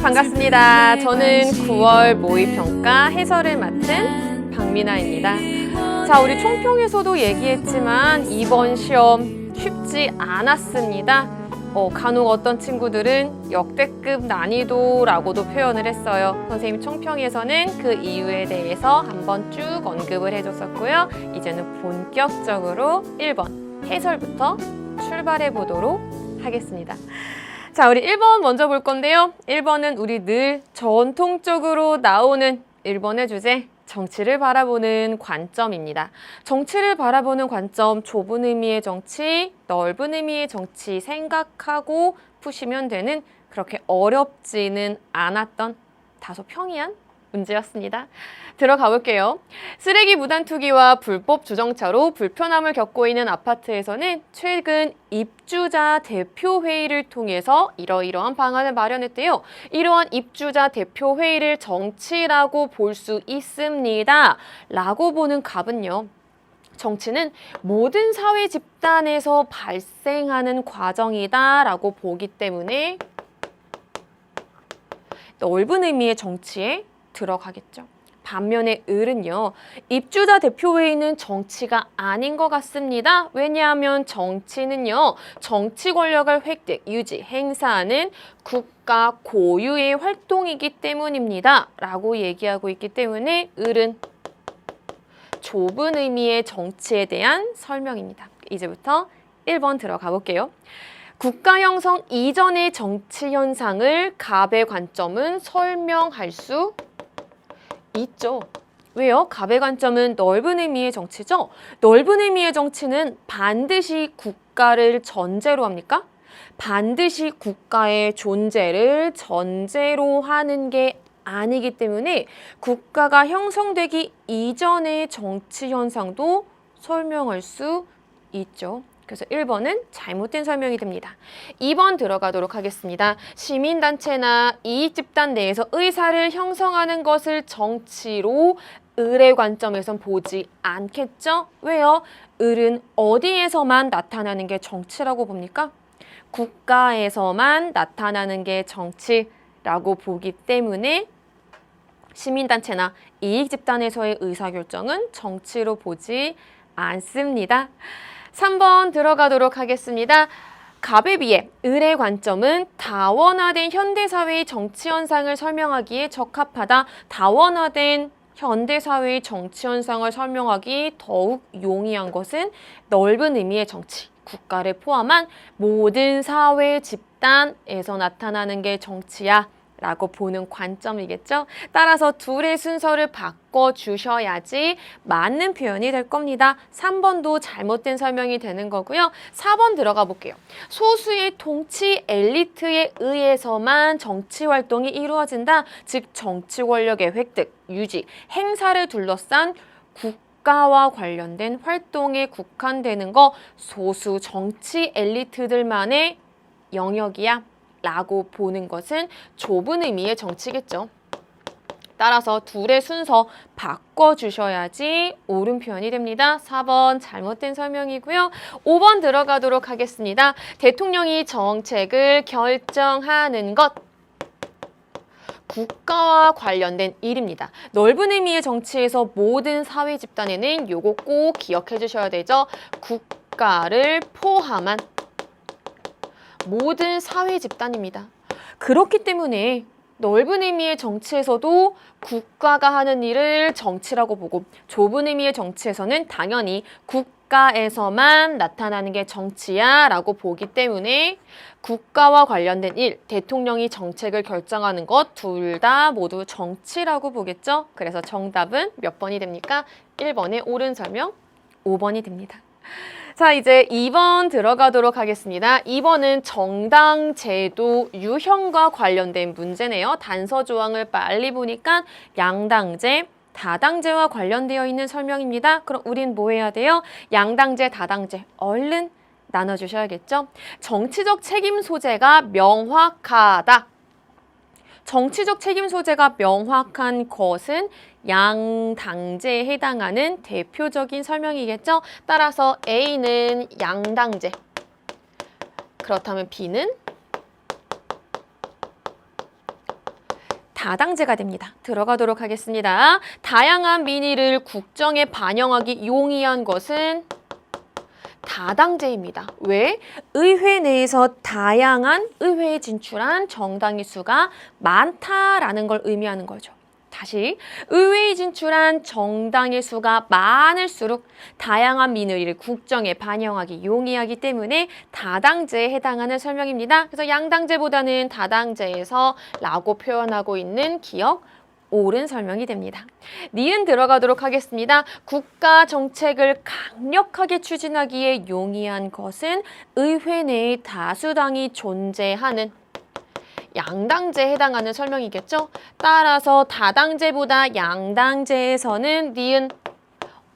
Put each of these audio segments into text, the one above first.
반갑습니다. 저는 9월 모의평가 해설을 맡은 박민아입니다. 자, 우리 총평에서도 얘기했지만 이번 시험 쉽지 않았습니다. 간혹 어떤 친구들은 역대급 난이도라고도 표현을 했어요. 선생님 총평에서는 그 이유에 대해서 한번 쭉 언급을 해줬었고요. 이제는 본격적으로 1번 해설부터 출발해 보도록 하겠습니다. 자, 우리 1번 먼저 볼 건데요. 1번은 우리 늘 전통적으로 나오는 1번의 주제, 정치를 바라보는 관점입니다. 정치를 바라보는 관점, 좁은 의미의 정치, 넓은 의미의 정치 생각하고 푸시면 되는 그렇게 어렵지는 않았던 다소 평이한 문제였습니다. 들어가 볼게요. 쓰레기 무단 투기와 불법 주정차로 불편함을 겪고 있는 아파트에서는 최근 입주자 대표회의를 통해서 이러이러한 방안을 마련했대요. 이러한 입주자 대표회의를 정치라고 볼 수 있습니다. 라고 보는 갑은요. 정치는 모든 사회 집단에서 발생하는 과정이다 라고 보기 때문에 넓은 의미의 정치에 들어가겠죠. 반면에 을은요. 입주자 대표회의는 정치가 아닌 것 같습니다. 왜냐하면 정치는요. 정치 권력을 획득, 유지, 행사하는 국가 고유의 활동이기 때문입니다. 라고 얘기하고 있기 때문에 을은 좁은 의미의 정치에 대한 설명입니다. 이제부터 1번 들어가 볼게요. 국가 형성 이전의 정치 현상을 갑의 관점은 설명할 수 있죠. 왜요? 갑의 관점은 넓은 의미의 정치죠. 넓은 의미의 정치는 반드시 국가를 전제로 합니까? 반드시 국가의 존재를 전제로 하는 게 아니기 때문에 국가가 형성되기 이전의 정치 현상도 설명할 수 있죠. 그래서 1번은 잘못된 설명이 됩니다. 2번 들어가도록 하겠습니다. 시민단체나 이익집단 내에서 의사를 형성하는 것을 정치로 을의 관점에선 보지 않겠죠? 왜요? 을은 어디에서만 나타나는 게 정치라고 봅니까? 국가에서만 나타나는 게 정치라고 보기 때문에 시민단체나 이익집단에서의 의사결정은 정치로 보지 않습니다. 3번 들어가도록 하겠습니다. 갑에 비해 을의 관점은 다원화된 현대사회의 정치 현상을 설명하기에 적합하다. 다원화된 현대사회의 정치 현상을 설명하기 더욱 용이한 것은 넓은 의미의 정치, 국가를 포함한 모든 사회 집단에서 나타나는 게 정치야. 라고 보는 관점이겠죠. 따라서 둘의 순서를 바꿔주셔야지 맞는 표현이 될 겁니다. 3번도 잘못된 설명이 되는 거고요. 4번 들어가 볼게요. 소수의 통치 엘리트에 의해서만 정치 활동이 이루어진다. 즉 정치 권력의 획득, 유지, 행사를 둘러싼 국가와 관련된 활동에 국한되는 거 소수 정치 엘리트들만의 영역이야. 라고 보는 것은 좁은 의미의 정치겠죠. 따라서 둘의 순서 바꿔주셔야지 옳은 표현이 됩니다. 4번 잘못된 설명이고요. 5번 들어가도록 하겠습니다. 대통령이 정책을 결정하는 것. 국가와 관련된 일입니다. 넓은 의미의 정치에서 모든 사회 집단에는 요거 꼭 기억해 주셔야 되죠. 국가를 포함한 모든 사회 집단입니다. 그렇기 때문에 넓은 의미의 정치에서도 국가가 하는 일을 정치라고 보고 좁은 의미의 정치에서는 당연히 국가에서만 나타나는 게 정치야 라고 보기 때문에 국가와 관련된 일, 대통령이 정책을 결정하는 것 둘 다 모두 정치라고 보겠죠. 그래서 정답은 몇 번이 됩니까? 1번의 옳은 설명, 5번이 됩니다. 자, 이제 2번 들어가도록 하겠습니다. 2번은 정당 제도 유형과 관련된 문제네요. 단서 조항을 빨리 보니까 양당제, 다당제와 관련되어 있는 설명입니다. 그럼 우린 뭐 해야 돼요? 양당제, 다당제 얼른 나눠주셔야겠죠? 정치적 책임 소재가 명확하다. 정치적 책임 소재가 명확한 것은 양당제에 해당하는 대표적인 설명이겠죠. 따라서 A는 양당제, 그렇다면 B는 다당제가 됩니다. 들어가도록 하겠습니다. 다양한 민의를 국정에 반영하기 용이한 것은 다당제입니다. 왜? 의회 내에서 다양한 의회에 진출한 정당의 수가 많다라는 걸 의미하는 거죠. 다시, 의회에 진출한 정당의 수가 많을수록 다양한 민의를 국정에 반영하기 용이하기 때문에 다당제에 해당하는 설명입니다. 그래서 양당제보다는 다당제에서 라고 표현하고 있는 기억, 옳은 설명이 됩니다. 니은 들어가도록 하겠습니다. 국가 정책을 강력하게 추진하기에 용이한 것은 의회 내에 다수당이 존재하는 양당제에 해당하는 설명이겠죠? 따라서 다당제보다 양당제에서는 니은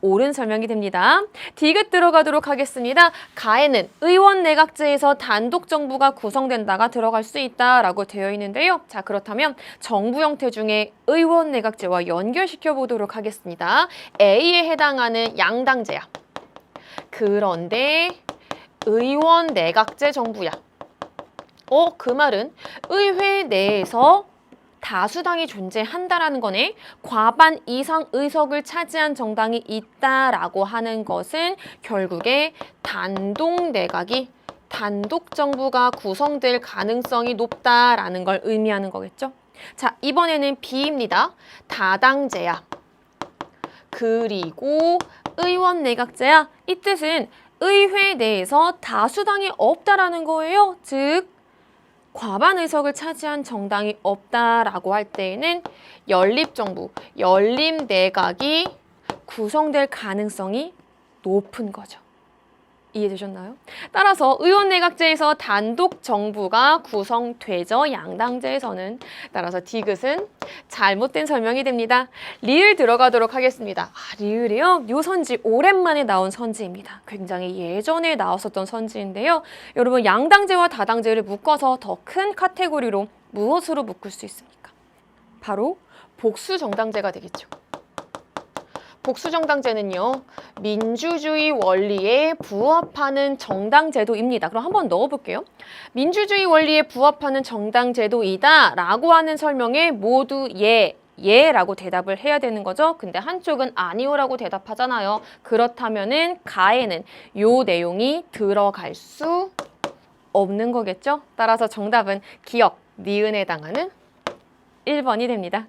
옳은 설명이 됩니다. 디귿 들어가도록 하겠습니다. 가에는 의원 내각제에서 단독 정부가 구성된다가 들어갈 수 있다라고 되어 있는데요. 자, 그렇다면 정부 형태 중에 의원 내각제와 연결시켜 보도록 하겠습니다. A에 해당하는 양당제야. 그런데 의원 내각제 정부야. 그 말은 의회 내에서 다수당이 존재한다라는 거네. 과반 이상 의석을 차지한 정당이 있다라고 하는 것은 결국에 단독 내각이 단독 정부가 구성될 가능성이 높다라는 걸 의미하는 거겠죠. 자, 이번에는 B입니다. 다당제야. 그리고 의원 내각제야. 이 뜻은 의회 내에서 다수당이 없다라는 거예요. 즉 과반 의석을 차지한 정당이 없다라고 할 때에는 연립정부, 연립내각이 구성될 가능성이 높은 거죠. 이해되셨나요? 따라서 의원내각제에서 단독 정부가 구성되죠. 양당제에서는. 따라서 디귿은 잘못된 설명이 됩니다. 리을 들어가도록 하겠습니다. 리을이요? 요 선지 오랜만에 나온 선지입니다. 굉장히 예전에 나왔었던 선지인데요. 여러분 양당제와 다당제를 묶어서 더 큰 카테고리로 무엇으로 묶을 수 있습니까? 바로 복수정당제가 되겠죠. 복수정당제는요, 민주주의 원리에 부합하는 정당제도입니다. 그럼 한번 넣어볼게요. 민주주의 원리에 부합하는 정당제도이다 라고 하는 설명에 모두 예라고 대답을 해야 되는 거죠. 근데 한쪽은 아니오라고 대답하잖아요. 그렇다면은 가에는 요 내용이 들어갈 수 없는 거겠죠. 따라서 정답은 기억, 니은에 해당하는 1번이 됩니다.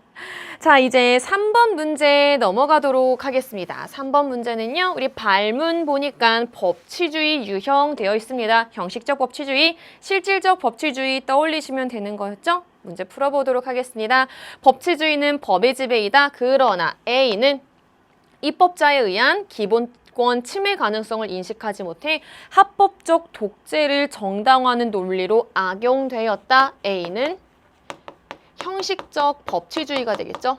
자, 이제 3번 문제 넘어가도록 하겠습니다. 3번 문제는요, 우리 발문 보니까 법치주의 유형되어 있습니다. 형식적 법치주의, 실질적 법치주의 떠올리시면 되는 거였죠? 문제 풀어보도록 하겠습니다. 법치주의는 법의 지배이다. 그러나 A는 입법자에 의한 기본권 침해 가능성을 인식하지 못해 합법적 독재를 정당화하는 논리로 악용되었다. A는 형식적 법치주의가 되겠죠.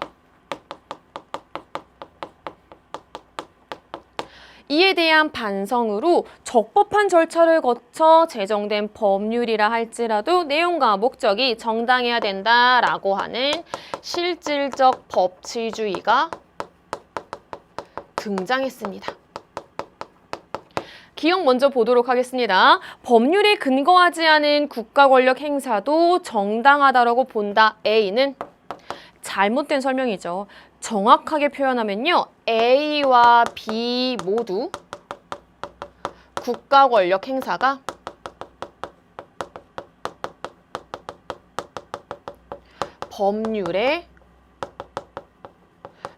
이에 대한 반성으로 적법한 절차를 거쳐 제정된 법률이라 할지라도 내용과 목적이 정당해야 된다라고 하는 실질적 법치주의가 등장했습니다. 기억 먼저 보도록 하겠습니다. 법률에 근거하지 않은 국가 권력 행사도 정당하다라고 본다. A는 잘못된 설명이죠. 정확하게 표현하면요. A와 B 모두 국가 권력 행사가 법률에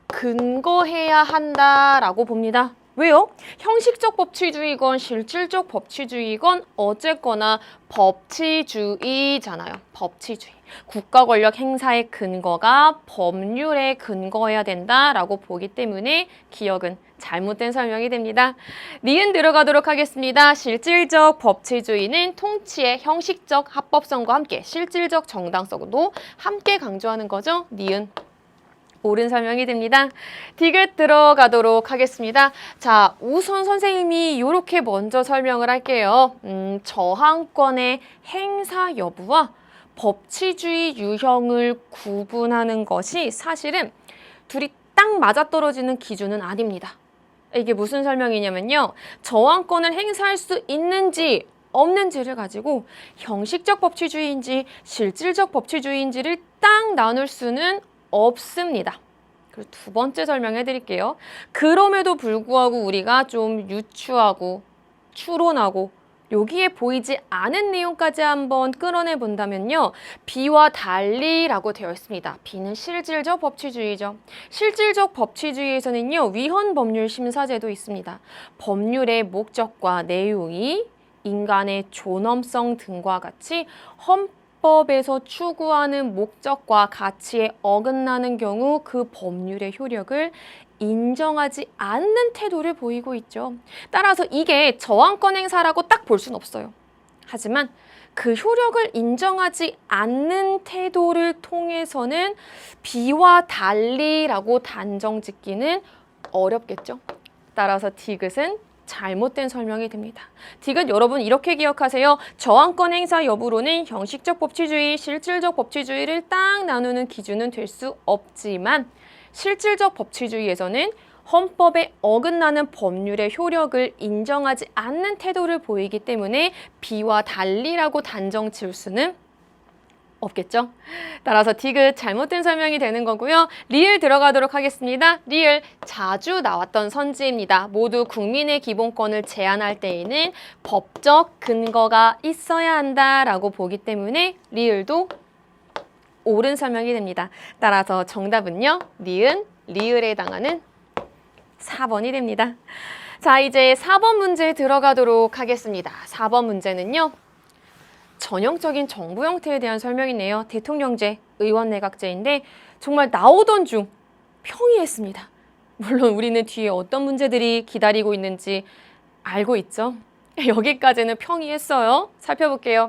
근거해야 한다라고 봅니다. 왜요? 형식적 법치주의건 실질적 법치주의건 어쨌거나 법치주의잖아요. 법치주의. 국가 권력 행사의 근거가 법률에 근거해야 된다라고 보기 때문에 기억은 잘못된 설명이 됩니다. 니은 들어가도록 하겠습니다. 실질적 법치주의는 통치의 형식적 합법성과 함께 실질적 정당성도 함께 강조하는 거죠. 니은. 옳은 설명이 됩니다. 디귿 들어가도록 하겠습니다. 자, 우선 선생님이 이렇게 먼저 설명을 할게요. 저항권의 행사 여부와 법치주의 유형을 구분하는 것이 사실은 둘이 딱 맞아떨어지는 기준은 아닙니다. 이게 무슨 설명이냐면요. 저항권을 행사할 수 있는지 없는지를 가지고 형식적 법치주의인지 실질적 법치주의인지를 딱 나눌 수는 없습니다. 그리고 두 번째 설명해 드릴게요. 그럼에도 불구하고 우리가 좀 유추하고 추론하고 여기에 보이지 않은 내용까지 한번 끌어내 본다면요. B와 달리라고 되어 있습니다. B는 실질적 법치주의죠. 실질적 법치주의에서는요. 위헌법률 심사제도 있습니다. 법률의 목적과 내용이 인간의 존엄성 등과 같이 헌법에서 추구하는 목적과 가치에 어긋나는 경우 그 법률의 효력을 인정하지 않는 태도를 보이고 있죠. 따라서 이게 저항권 행사라고 딱 볼 수는 없어요. 하지만 그 효력을 인정하지 않는 태도를 통해서는 B와 달리라고 단정 짓기는 어렵겠죠. 따라서 디귿은 잘못된 설명이 됩니다. 디귿 여러분 이렇게 기억하세요. 저항권 행사 여부로는 형식적 법치주의, 실질적 법치주의를 딱 나누는 기준은 될 수 없지만 실질적 법치주의에서는 헌법에 어긋나는 법률의 효력을 인정하지 않는 태도를 보이기 때문에 B와 달리라고 단정 지을 수는 없겠죠? 따라서 디귿 잘못된 설명이 되는 거고요. 리을 들어가도록 하겠습니다. 리을 자주 나왔던 선지입니다. 모두 국민의 기본권을 제한할 때에는 법적 근거가 있어야 한다라고 보기 때문에 리을도 옳은 설명이 됩니다. 따라서 정답은요. 니은, 리을에 해당하는 4번이 됩니다. 자, 이제 4번 문제 들어가도록 하겠습니다. 4번 문제는요. 전형적인 정부 형태에 대한 설명이네요. 대통령제, 의원내각제인데 정말 나오던 중 평이했습니다. 물론 우리는 뒤에 어떤 문제들이 기다리고 있는지 알고 있죠. 여기까지는 평이했어요. 살펴볼게요.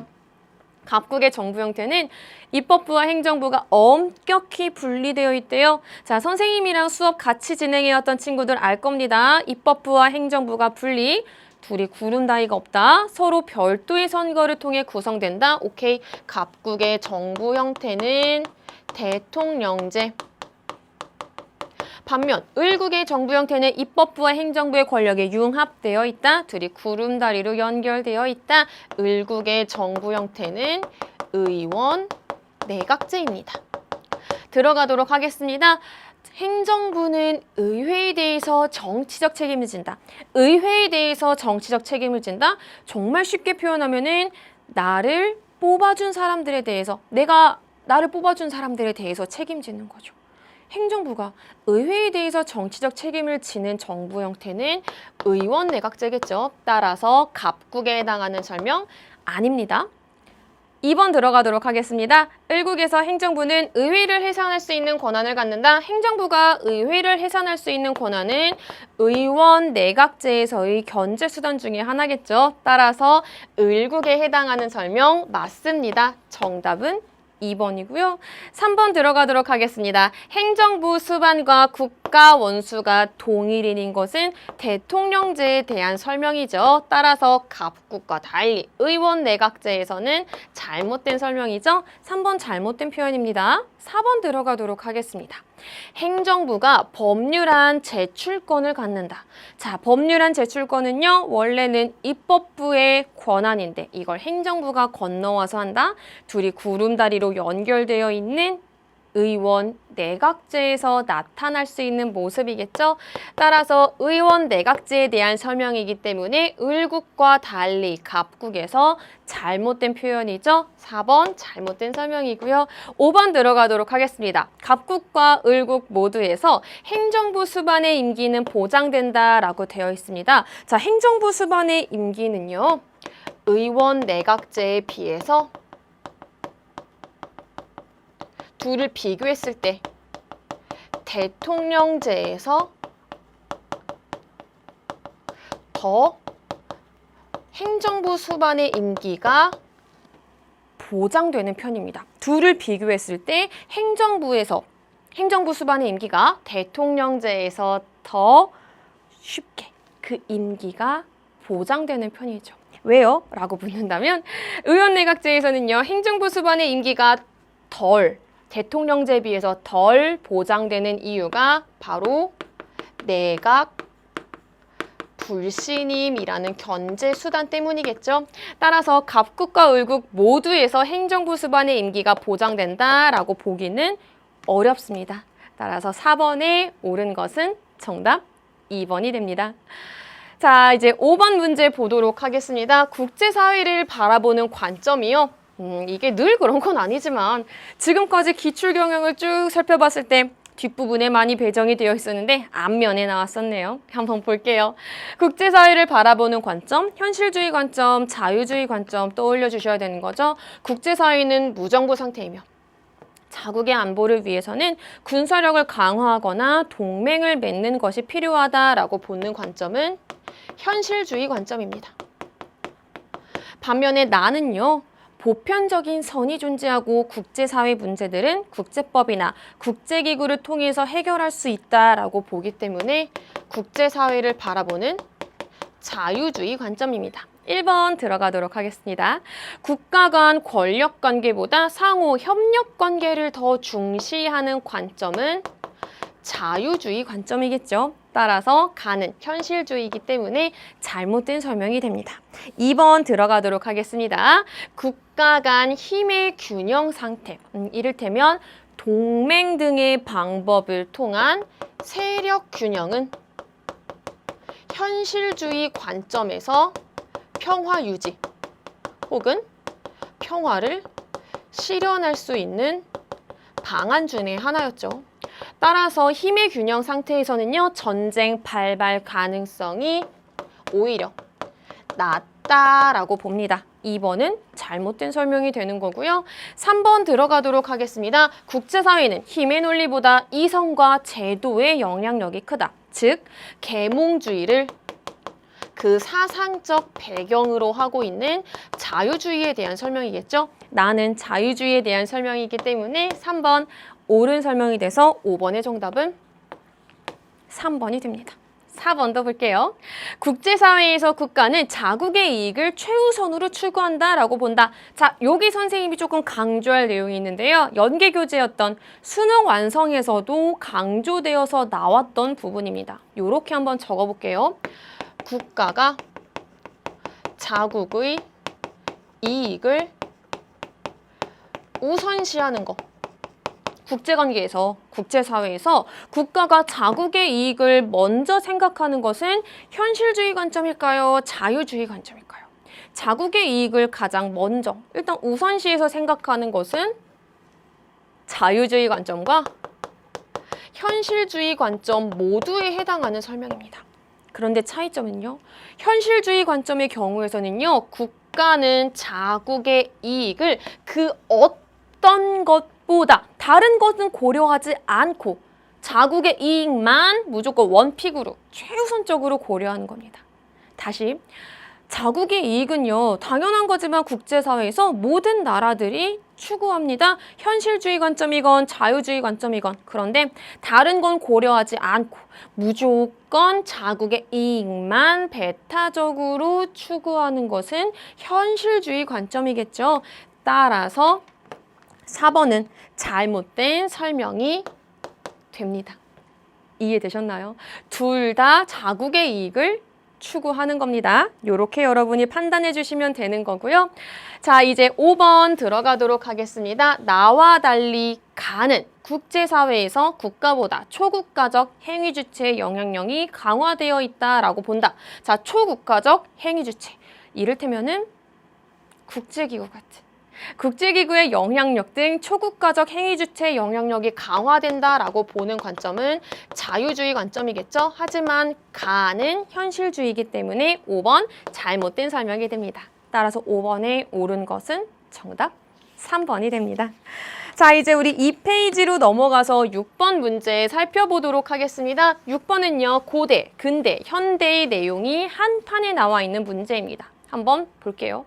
각국의 정부 형태는 입법부와 행정부가 엄격히 분리되어 있대요. 자, 선생님이랑 수업 같이 진행해왔던 친구들 알 겁니다. 입법부와 행정부가 분리. 둘이 구름다리가 없다. 서로 별도의 선거를 통해 구성된다. 오케이. 각국의 정부 형태는 대통령제. 반면 을국의 정부 형태는 입법부와 행정부의 권력에 융합되어 있다. 둘이 구름다리로 연결되어 있다. 을국의 정부 형태는 의원 내각제입니다. 들어가도록 하겠습니다. 행정부는 의회에 대해서 정치적 책임을 진다. 의회에 대해서 정치적 책임을 진다. 정말 쉽게 표현하면은 나를 뽑아준 사람들에 대해서 내가 나를 뽑아준 사람들에 대해서 책임지는 거죠. 행정부가 의회에 대해서 정치적 책임을 지는 정부 형태는 의원 내각제겠죠. 따라서 갑국에 해당하는 설명 아닙니다. 2번 들어가도록 하겠습니다. 을국에서 행정부는 의회를 해산할 수 있는 권한을 갖는다. 행정부가 의회를 해산할 수 있는 권한은 의원 내각제에서의 견제수단 중에 하나겠죠. 따라서 을국에 해당하는 설명 맞습니다. 정답은 2번이고요. 3번 들어가도록 하겠습니다. 행정부 수반과 국가 원수가 동일인인 것은 대통령제에 대한 설명이죠. 따라서 갑국과 달리 의원 내각제에서는 잘못된 설명이죠. 3번 잘못된 표현입니다. 4번 들어가도록 하겠습니다. 행정부가 법률안 제출권을 갖는다. 자, 법률안 제출권은요. 원래는 입법부의 권한인데 이걸 행정부가 건너와서 한다. 둘이 구름다리로 연결되어 있는 의원 내각제에서 나타날 수 있는 모습이겠죠. 따라서 의원 내각제에 대한 설명이기 때문에 을국과 달리 갑국에서 잘못된 표현이죠. 4번 잘못된 설명이고요. 5번 들어가도록 하겠습니다. 갑국과 을국 모두에서 행정부 수반의 임기는 보장된다라고 되어 있습니다. 자, 행정부 수반의 임기는요. 의원 내각제에 비해서 둘을 비교했을 때 대통령제에서 더 행정부 수반의 임기가 보장되는 편입니다. 둘을 비교했을 때 행정부 수반의 임기가 대통령제에서 더 쉽게 그 임기가 보장되는 편이죠. 왜요? 라고 묻는다면 의원 내각제에서는요. 행정부 수반의 임기가 대통령제에 비해서 덜 보장되는 이유가 바로 내각 불신임이라는 견제 수단 때문이겠죠. 따라서 갑국과 을국 모두에서 행정부 수반의 임기가 보장된다라고 보기는 어렵습니다. 따라서 4번에 옳은 것은 정답 2번이 됩니다. 자, 이제 5번 문제 보도록 하겠습니다. 국제사회를 바라보는 관점이요. 이게 늘 그런 건 아니지만 지금까지 기출경영을 쭉 살펴봤을 때 뒷부분에 많이 배정이 되어 있었는데 앞면에 나왔었네요. 한번 볼게요. 국제사회를 바라보는 관점, 현실주의 관점, 자유주의 관점 떠올려 주셔야 되는 거죠. 국제사회는 무정부 상태이며 자국의 안보를 위해서는 군사력을 강화하거나 동맹을 맺는 것이 필요하다라고 보는 관점은 현실주의 관점입니다. 반면에 나는요. 보편적인 선이 존재하고 국제사회 문제들은 국제법이나 국제기구를 통해서 해결할 수 있다라고 보기 때문에 국제사회를 바라보는 자유주의 관점입니다. 1번 들어가도록 하겠습니다. 국가 간 권력 관계보다 상호 협력 관계를 더 중시하는 관점은 자유주의 관점이겠죠. 따라서 가는 현실주의이기 때문에 잘못된 설명이 됩니다. 2번 들어가도록 하겠습니다. 국가 간 힘의 균형 상태, 이를테면 동맹 등의 방법을 통한 세력 균형은 현실주의 관점에서 평화 유지 혹은 평화를 실현할 수 있는 방안 중의 하나였죠. 따라서 힘의 균형 상태에서는요, 전쟁 발발 가능성이 오히려 낮다라고 봅니다. 2번은 잘못된 설명이 되는 거고요. 3번 들어가도록 하겠습니다. 국제사회는 힘의 논리보다 이성과 제도의 영향력이 크다. 즉, 계몽주의를 그 사상적 배경으로 하고 있는 자유주의에 대한 설명이겠죠. 나는 자유주의에 대한 설명이기 때문에 3번 옳은 설명이 돼서 5번의 정답은 3번이 됩니다. 4번도 볼게요. 국제사회에서 국가는 자국의 이익을 최우선으로 추구한다라고 본다. 자, 여기 선생님이 조금 강조할 내용이 있는데요. 연계교재였던 수능 완성에서도 강조되어서 나왔던 부분입니다. 이렇게 한번 적어볼게요. 국가가 자국의 이익을 우선시하는 것. 국제관계에서, 국제사회에서 국가가 자국의 이익을 먼저 생각하는 것은 현실주의 관점일까요? 자유주의 관점일까요? 자국의 이익을 가장 먼저, 일단 우선시해서 생각하는 것은 자유주의 관점과 현실주의 관점 모두에 해당하는 설명입니다. 그런데 차이점은요. 현실주의 관점의 경우에서는요. 국가는 자국의 이익을 그 어떤 것보다 다른 것은 고려하지 않고 자국의 이익만 무조건 원픽으로 최우선적으로 고려하는 겁니다. 다시 자국의 이익은요. 당연한 거지만 국제사회에서 모든 나라들이 추구합니다. 현실주의 관점이건 자유주의 관점이건. 그런데 다른 건 고려하지 않고 무조건 자국의 이익만 배타적으로 추구하는 것은 현실주의 관점이겠죠. 따라서 4번은 잘못된 설명이 됩니다. 이해되셨나요? 둘 다 자국의 이익을 추구하는 겁니다. 이렇게 여러분이 판단해 주시면 되는 거고요. 자, 이제 5번 들어가도록 하겠습니다. 나와 달리 가는 국제사회에서 국가보다 초국가적 행위주체의 영향력이 강화되어 있다라고 본다. 자, 초국가적 행위주체. 이를테면은 국제기구 같은. 국제기구의 영향력 등 초국가적 행위주체의 영향력이 강화된다라고 보는 관점은 자유주의 관점이겠죠. 하지만 가는 현실주의이기 때문에 5번 잘못된 설명이 됩니다. 따라서 5번에 옳은 것은 정답 3번이 됩니다. 자, 이제 우리 2페이지로 넘어가서 6번 문제 살펴보도록 하겠습니다. 6번은요. 고대, 근대, 현대의 내용이 한 판에 나와 있는 문제입니다. 한번 볼게요.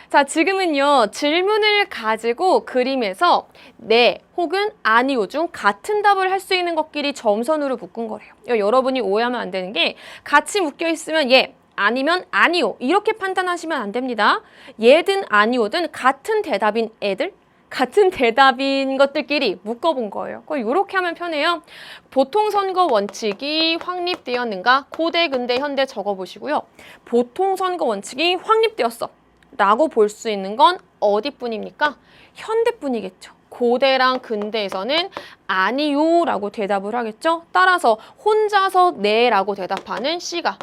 자, 지금은요. 질문을 가지고 그림에서 네 혹은 아니요 중 같은 답을 할 수 있는 것끼리 점선으로 묶은 거래요. 여러분이 오해하면 안 되는 게 같이 묶여 있으면 예, 아니면 아니요 이렇게 판단하시면 안 됩니다. 예든 아니오든 같은 대답인 애들, 같은 대답인 것들끼리 묶어본 거예요. 이렇게 하면 편해요. 보통선거 원칙이 확립되었는가? 고대, 근대, 현대 적어보시고요. 보통선거 원칙이 확립되었어 라고 볼 수 있는 건 어디뿐입니까? 현대뿐이겠죠. 고대랑 근대에서는 아니요 라고 대답을 하겠죠. 따라서 혼자서 네 라고 대답하는 C가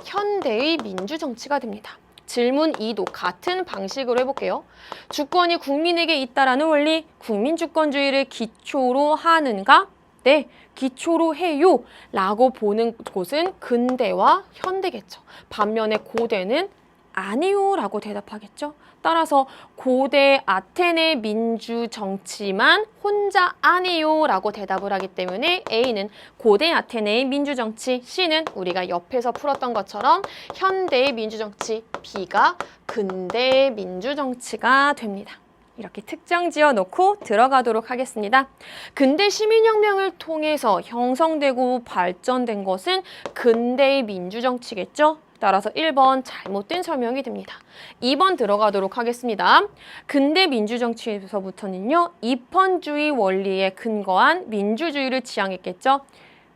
현대의 민주정치가 됩니다. 질문 2도 같은 방식으로 해볼게요. 주권이 국민에게 있다라는 원리, 국민주권주의를 기초로 하는가? 네, 기초로 해요 라고 보는 곳은 근대와 현대겠죠. 반면에 고대는 아니요 라고 대답하겠죠. 따라서 고대 아테네 민주정치만 혼자 아니요 라고 대답을 하기 때문에 A는 고대 아테네의 민주정치, C는 우리가 옆에서 풀었던 것처럼 현대의 민주정치, B가 근대의 민주정치가 됩니다. 이렇게 특정 지어놓고 들어가도록 하겠습니다. 근대 시민혁명을 통해서 형성되고 발전된 것은 근대의 민주정치겠죠? 따라서 1번 잘못된 설명이 됩니다. 2번 들어가도록 하겠습니다. 근대 민주정치에서부터는요. 입헌주의 원리에 근거한 민주주의를 지향했겠죠.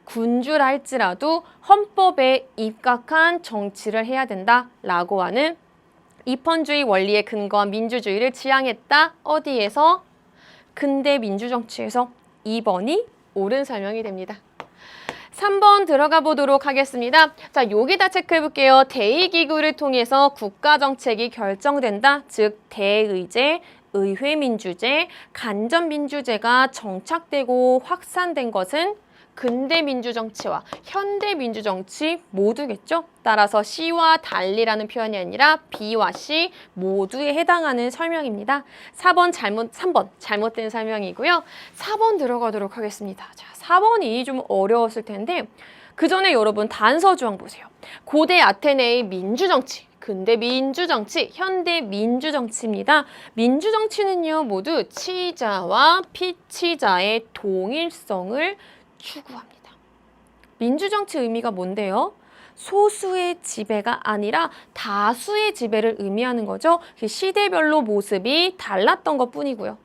군주라 할지라도 헌법에 입각한 정치를 해야 된다라고 하는 입헌주의 원리에 근거한 민주주의를 지향했다. 어디에서? 근대 민주정치에서 2번이 옳은 설명이 됩니다. 3번 들어가 보도록 하겠습니다. 자, 여기다 체크해 볼게요. 대의기구를 통해서 국가정책이 결정된다. 즉, 대의제, 의회민주제, 간접민주제가 정착되고 확산된 것은 근대민주정치와 현대민주정치 모두겠죠. 따라서 C와 달리라는 표현이 아니라 B와 C 모두에 해당하는 설명입니다. 3번 잘못된 설명이고요. 4번 들어가도록 하겠습니다. 자, 4번이 좀 어려웠을 텐데 그 전에 여러분 단서 조항 보세요. 고대 아테네의 민주정치, 근대 민주정치, 현대 민주정치입니다. 민주정치는요 모두 치자와 피치자의 동일성을 추구합니다. 민주정치 의미가 뭔데요? 소수의 지배가 아니라 다수의 지배를 의미하는 거죠. 시대별로 모습이 달랐던 것뿐이고요.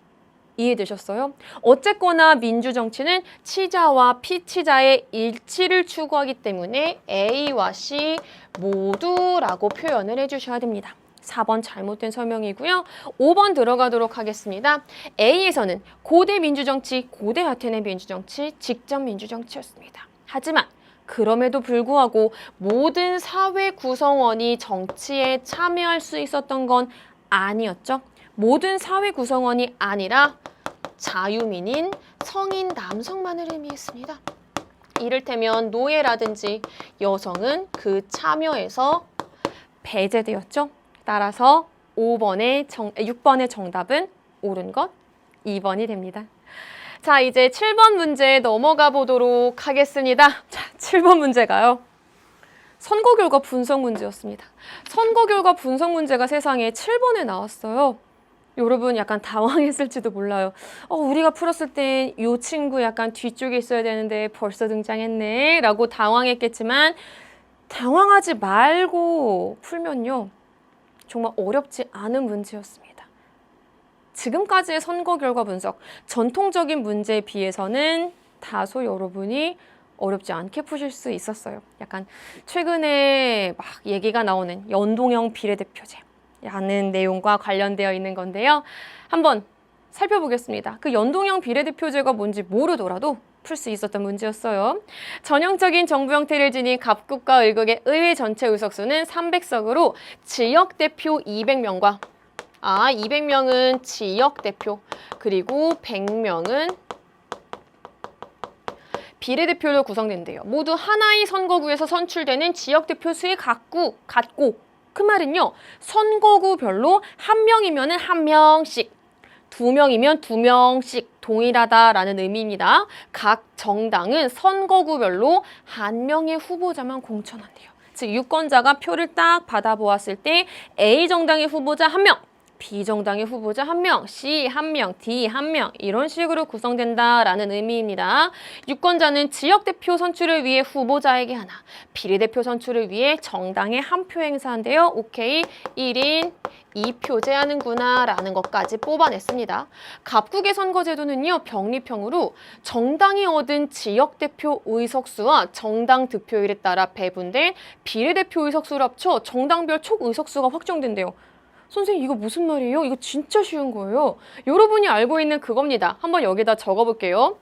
이해되셨어요? 어쨌거나 민주정치는 치자와 피치자의 일치를 추구하기 때문에 A와 C 모두라고 표현을 해주셔야 됩니다. 4번 잘못된 설명이고요. 5번 들어가도록 하겠습니다. A에서는 고대 민주정치, 고대 아테네 민주정치, 직접 민주정치였습니다. 하지만 그럼에도 불구하고 모든 사회 구성원이 정치에 참여할 수 있었던 건 아니었죠. 모든 사회 구성원이 아니라 자유민인 성인 남성만을 의미했습니다. 이를테면 노예라든지 여성은 그 참여에서 배제되었죠. 따라서 6번의 정답은 옳은 것 2번이 됩니다. 자, 이제 7번 문제 넘어가 보도록 하겠습니다. 자, 7번 문제가요. 선거 결과 분석 문제였습니다. 선거 결과 분석 문제가 세상에 7번에 나왔어요. 여러분 약간 당황했을지도 몰라요. 우리가 풀었을 땐 이 친구 약간 뒤쪽에 있어야 되는데 벌써 등장했네 라고 당황했겠지만 당황하지 말고 풀면요. 정말 어렵지 않은 문제였습니다. 지금까지의 선거 결과 분석, 전통적인 문제에 비해서는 다소 여러분이 어렵지 않게 푸실 수 있었어요. 약간 최근에 막 얘기가 나오는 연동형 비례대표제라는 내용과 관련되어 있는 건데요. 한번 살펴보겠습니다. 그 연동형 비례대표제가 뭔지 모르더라도 풀 수 있었던 문제였어요. 전형적인 정부 형태를 지닌 갑국과 을국의 의회 전체 의석수는 300석으로 지역대표 200명과 200명은 지역대표 그리고 100명은 비례대표로 구성된대요. 모두 하나의 선거구에서 선출되는 지역대표 수의 같고 그 말은요. 선거구별로 한 명이면 한 명씩 2명이면 2명씩 동일하다라는 의미입니다. 각 정당은 선거구별로 한 명의 후보자만 공천한대요. 즉 유권자가 표를 딱 받아보았을 때 A 정당의 후보자 1명, 비정당의 후보자 1명, C 1명, D 1명 이런 식으로 구성된다라는 의미입니다. 유권자는 지역대표 선출을 위해 후보자에게 하나, 비례대표 선출을 위해 정당에 한 표 행사한대요. 오케이, 1인 2표제 하는구나 라는 것까지 뽑아냈습니다. 갑국의 선거제도는요, 병립형으로 정당이 얻은 지역대표 의석수와 정당 득표율에 따라 배분된 비례대표 의석수를 합쳐 정당별 총 의석수가 확정된대요. 선생님 이거 무슨 말이에요? 이거 진짜 쉬운 거예요. 여러분이 알고 있는 그겁니다. 한번 여기다 적어볼게요.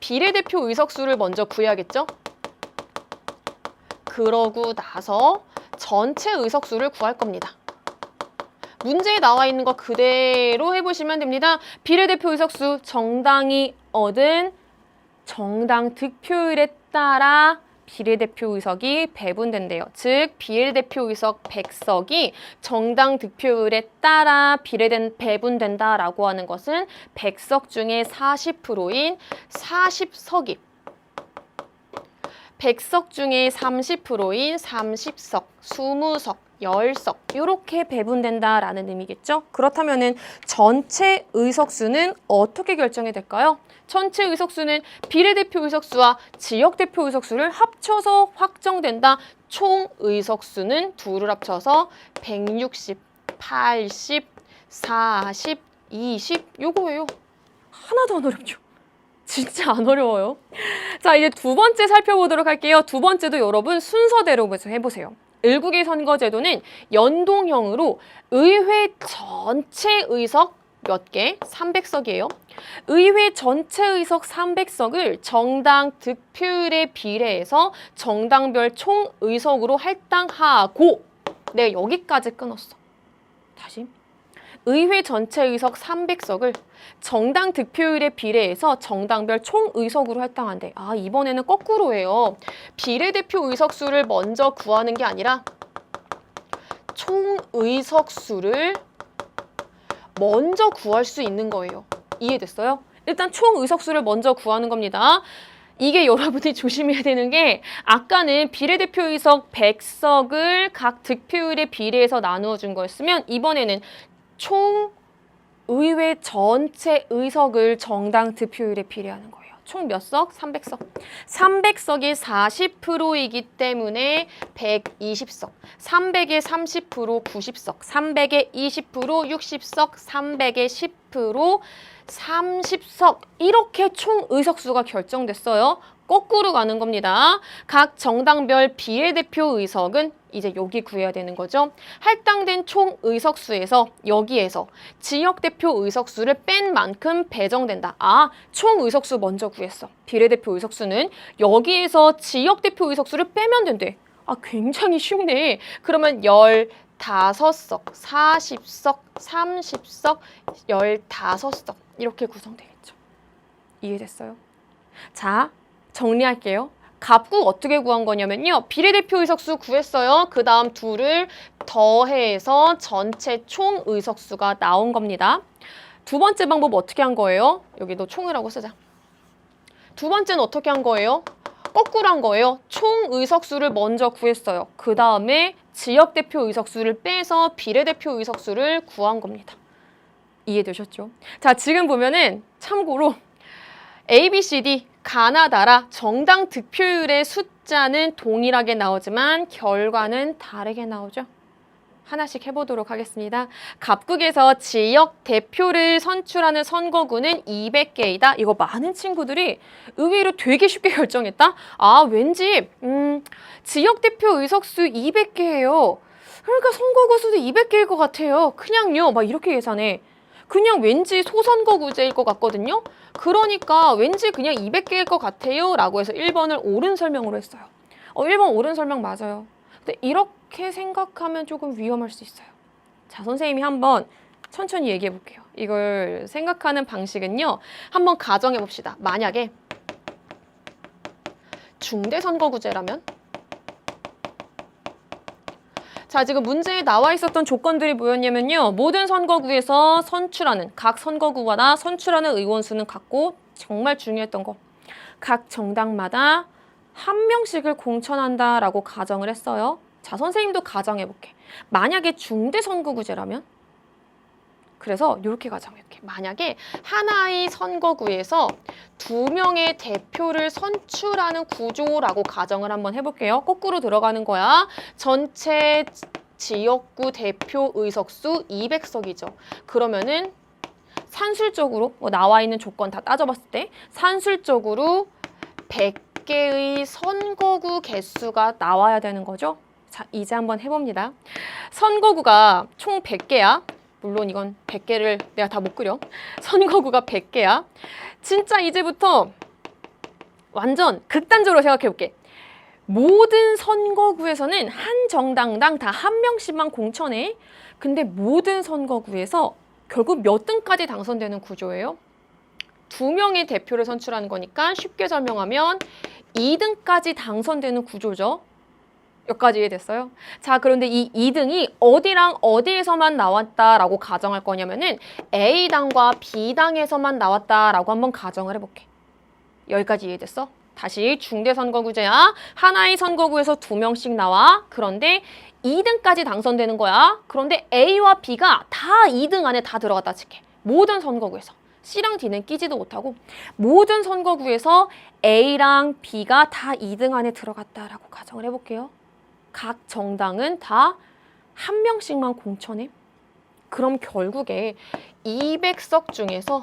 비례대표 의석수를 먼저 구해야겠죠? 그러고 나서 전체 의석수를 구할 겁니다. 문제에 나와 있는 거 그대로 해보시면 됩니다. 비례대표 의석수, 정당이 얻은 정당 득표율에 따라 비례대표 의석이 배분된대요. 즉 비례대표 의석 100석이 정당 득표율에 따라 배분된다라고 하는 것은 100석 중에 40%인 40석이 100석 중에 30%인 30석, 20석, 10석 이렇게 배분된다라는 의미겠죠. 그렇다면은 전체 의석수는 어떻게 결정이 될까요? 전체 의석수는 비례대표 의석수와 지역대표 의석수를 합쳐서 확정된다. 총 의석수는 둘을 합쳐서 160, 80, 40, 20 요거예요. 하나도 안 어렵죠. 진짜 안 어려워요. 자, 이제 두 번째 살펴보도록 할게요. 두 번째도 여러분 순서대로 해보세요. 일국의 선거제도는 연동형으로 의회 전체 의석 몇 개? 300석이에요. 의회 전체 의석 300석을 정당 득표율에 비례해서 정당별 총 의석으로 할당하고 내가 여기까지 끊었어. 다시. 의회 전체 의석 300석을 정당 득표율에 비례해서 정당별 총 의석으로 할당한대. 아, 이번에는 거꾸로예요. 비례대표 의석수를 먼저 구하는 게 아니라 총 의석수를 먼저 구할 수 있는 거예요. 이해됐어요? 일단 총 의석수를 먼저 구하는 겁니다. 이게 여러분이 조심해야 되는 게 아까는 비례대표 의석 100석을 각 득표율에 비례해서 나누어 준 거였으면 이번에는 총 의회 전체 의석을 정당 득표율에 비례하는 거예요. 총 몇 석? 300석. 300석이 40%이기 때문에 120석. 300의 30% 90석. 300의 20% 60석. 300의 10% 30석. 이렇게 총 의석수가 결정됐어요. 거꾸로 가는 겁니다. 각 정당별 비례대표 의석은 이제 여기 구해야 되는 거죠. 할당된 총 의석수에서 여기에서 지역대표 의석수를 뺀 만큼 배정된다. 아, 총 의석수 먼저 구했어. 비례대표 의석수는 여기에서 지역대표 의석수를 빼면 된대. 아, 굉장히 쉽네. 그러면 15석, 40석, 30석, 15석 이렇게 구성되겠죠. 이해됐어요? 자, 정리할게요. 갑국 어떻게 구한 거냐면요. 비례대표 의석수 구했어요. 그 다음 둘을 더해서 전체 총 의석수가 나온 겁니다. 두 번째 방법 어떻게 한 거예요? 여기도 총이라고 쓰자. 두 번째는 어떻게 한 거예요? 거꾸로 한 거예요. 총 의석수를 먼저 구했어요. 그 다음에 지역대표 의석수를 빼서 비례대표 의석수를 구한 겁니다. 이해되셨죠? 자, 지금 보면은 참고로 A, B, C, D 가나다라 정당 득표율의 숫자는 동일하게 나오지만 결과는 다르게 나오죠. 하나씩 해보도록 하겠습니다. 갑국에서 지역 대표를 선출하는 선거구는 200개이다. 이거 많은 친구들이 의외로 되게 쉽게 결정했다. 아, 왠지 지역 대표 의석수 200개예요. 그러니까 선거구 수도 200개일 것 같아요. 그냥요. 막 이렇게 계산해. 그냥 왠지 소선거구제일 것 같거든요. 그러니까 왠지 그냥 200개일 것 같아요 라고 해서 1번을 옳은 설명으로 했어요. 1번 옳은 설명 맞아요. 근데 이렇게 생각하면 조금 위험할 수 있어요. 자, 선생님이 한번 천천히 얘기해 볼게요. 이걸 생각하는 방식은요. 한번 가정해 봅시다. 만약에 중대선거구제라면 자, 지금 문제에 나와 있었던 조건들이 뭐였냐면요. 모든 선거구에서 선출하는 각 선거구마다 선출하는 의원 수는 같고 정말 중요했던 거. 각 정당마다 한 명씩을 공천한다라고 가정을 했어요. 자, 선생님도 가정해볼게. 만약에 중대선거구제라면 그래서 이렇게 가정해 볼게. 만약에 하나의 선거구에서 2명의 대표를 선출하는 구조라고 가정을 한번 해볼게요. 거꾸로 들어가는 거야. 전체 지역구 대표 의석수 200석이죠. 그러면은 산술적으로 나와 있는 조건 다 따져봤을 때 산술적으로 100개의 선거구 개수가 나와야 되는 거죠. 자, 이제 한번 해봅니다. 선거구가 총 100개야. 물론 이건 100개를 내가 다 못 그려. 선거구가 100개야. 진짜 이제부터 완전 극단적으로 생각해 볼게. 모든 선거구에서는 한 정당당 다 한 명씩만 공천해. 근데 모든 선거구에서 결국 몇 등까지 당선되는 구조예요? 2명의 대표를 선출하는 거니까 쉽게 설명하면 2등까지 당선되는 구조죠. 여기까지 이해됐어요? 자, 그런데 이 2등이 어디랑 어디에서만 나왔다라고 가정할 거냐면은 A당과 B당에서만 나왔다라고 한번 가정을 해볼게. 여기까지 이해됐어? 다시 중대선거구제야. 하나의 선거구에서 2명씩 나와. 그런데 2등까지 당선되는 거야. 그런데 A와 B가 다 2등 안에 다 들어갔다 칠게. 모든 선거구에서. C랑 D는 끼지도 못하고 모든 선거구에서 A랑 B가 다 2등 안에 들어갔다라고 가정을 해볼게요. 각 정당은 다 한 명씩만 공천해. 그럼 결국에 200석 중에서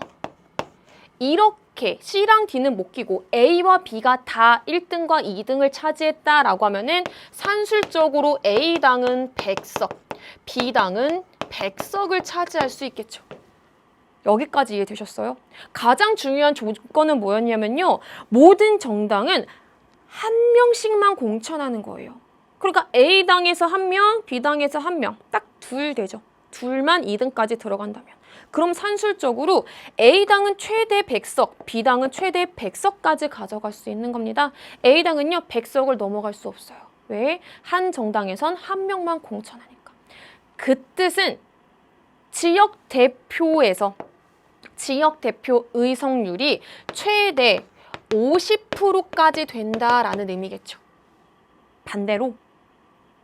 이렇게 C랑 D는 못 끼고 A와 B가 다 1등과 2등을 차지했다라고 하면은 산술적으로 A당은 100석, B당은 100석을 차지할 수 있겠죠. 여기까지 이해되셨어요? 가장 중요한 조건은 뭐였냐면요. 모든 정당은 한 명씩만 공천하는 거예요. 그러니까 A당에서 한 명, B당에서 한 명, 딱 둘 되죠. 둘만 2등까지 들어간다면. 그럼 산술적으로 A당은 최대 100석, B당은 최대 100석까지 가져갈 수 있는 겁니다. A당은요, 100석을 넘어갈 수 없어요. 왜? 한 정당에선 한 명만 공천하니까. 그 뜻은 지역 대표에서 지역 대표 의석률이 최대 50%까지 된다라는 의미겠죠. 반대로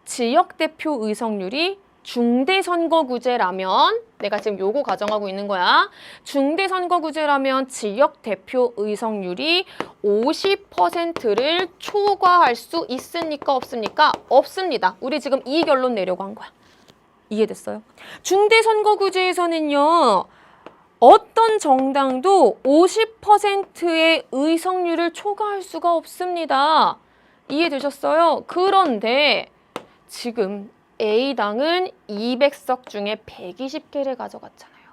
지역 대표 의석률이 중대선거구제라면 내가 지금 요거 가정하고 있는 거야. 중대선거구제라면 지역 대표 의석률이 50%를 초과할 수 있습니까? 없습니까? 없습니다. 우리 지금 이 결론 내려고 한 거야. 이해됐어요? 중대선거구제에서는요. 어떤 정당도 50%의 의석률을 초과할 수가 없습니다. 이해되셨어요? 그런데 지금 A당은 200석 중에 120개를 가져갔잖아요.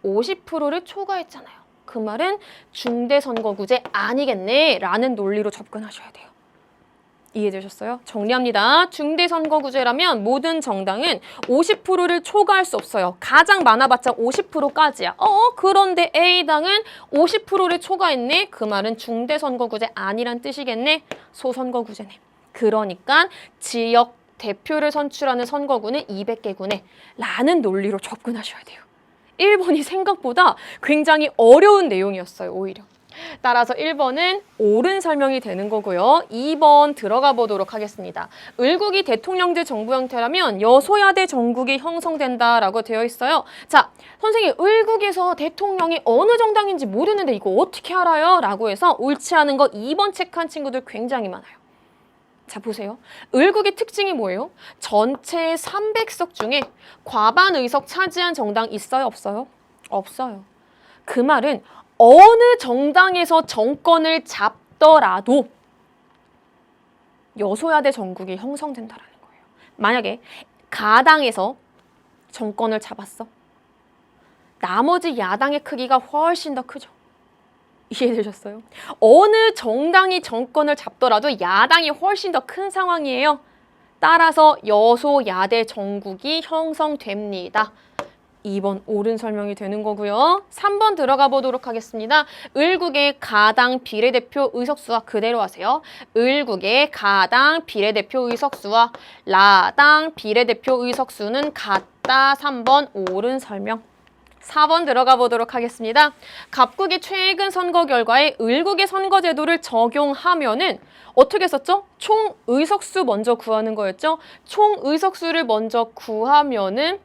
50%를 초과했잖아요. 그 말은 중대선거구제 아니겠네 라는 논리로 접근하셔야 돼요. 이해되셨어요? 정리합니다. 중대선거구제라면 모든 정당은 50%를 초과할 수 없어요. 가장 많아봤자 50%까지야. 그런데 A당은 50%를 초과했네? 그 말은 중대선거구제 아니란 뜻이겠네? 소선거구제네. 그러니까 지역 대표를 선출하는 선거구는 200개구네 라는 논리로 접근하셔야 돼요. 1번이 생각보다 굉장히 어려운 내용이었어요. 오히려. 따라서 1번은 옳은 설명이 되는 거고요. 2번 들어가 보도록 하겠습니다. 을국이 대통령제 정부 형태라면 여소야대 정국이 형성된다라고 되어 있어요. 자, 선생님 을국에서 대통령이 어느 정당인지 모르는데 이거 어떻게 알아요? 라고 해서 옳지 않은 거 2번 체크한 친구들 굉장히 많아요. 자, 보세요. 을국의 특징이 뭐예요? 전체 300석 중에 과반 의석 차지한 정당 있어요? 없어요? 없어요. 그 말은 어느 정당에서 정권을 잡더라도 여소야대 정국이 형성된다라는 거예요. 만약에 가당에서 정권을 잡았어. 나머지 야당의 크기가 훨씬 더 크죠. 이해되셨어요? 어느 정당이 정권을 잡더라도 야당이 훨씬 더 큰 상황이에요. 따라서 여소야대 정국이 형성됩니다. 2번 옳은 설명이 되는 거고요. 3번 들어가 보도록 하겠습니다. 을국의 가당 비례대표 의석수와 그대로 하세요. 을국의 가당 비례대표 의석수와 라당 비례대표 의석수는 같다. 3번 옳은 설명. 4번 들어가 보도록 하겠습니다. 갑국의 최근 선거 결과에 을국의 선거제도를 적용하면은 어떻게 썼죠? 총 의석수 먼저 구하는 거였죠? 총 의석수를 먼저 구하면은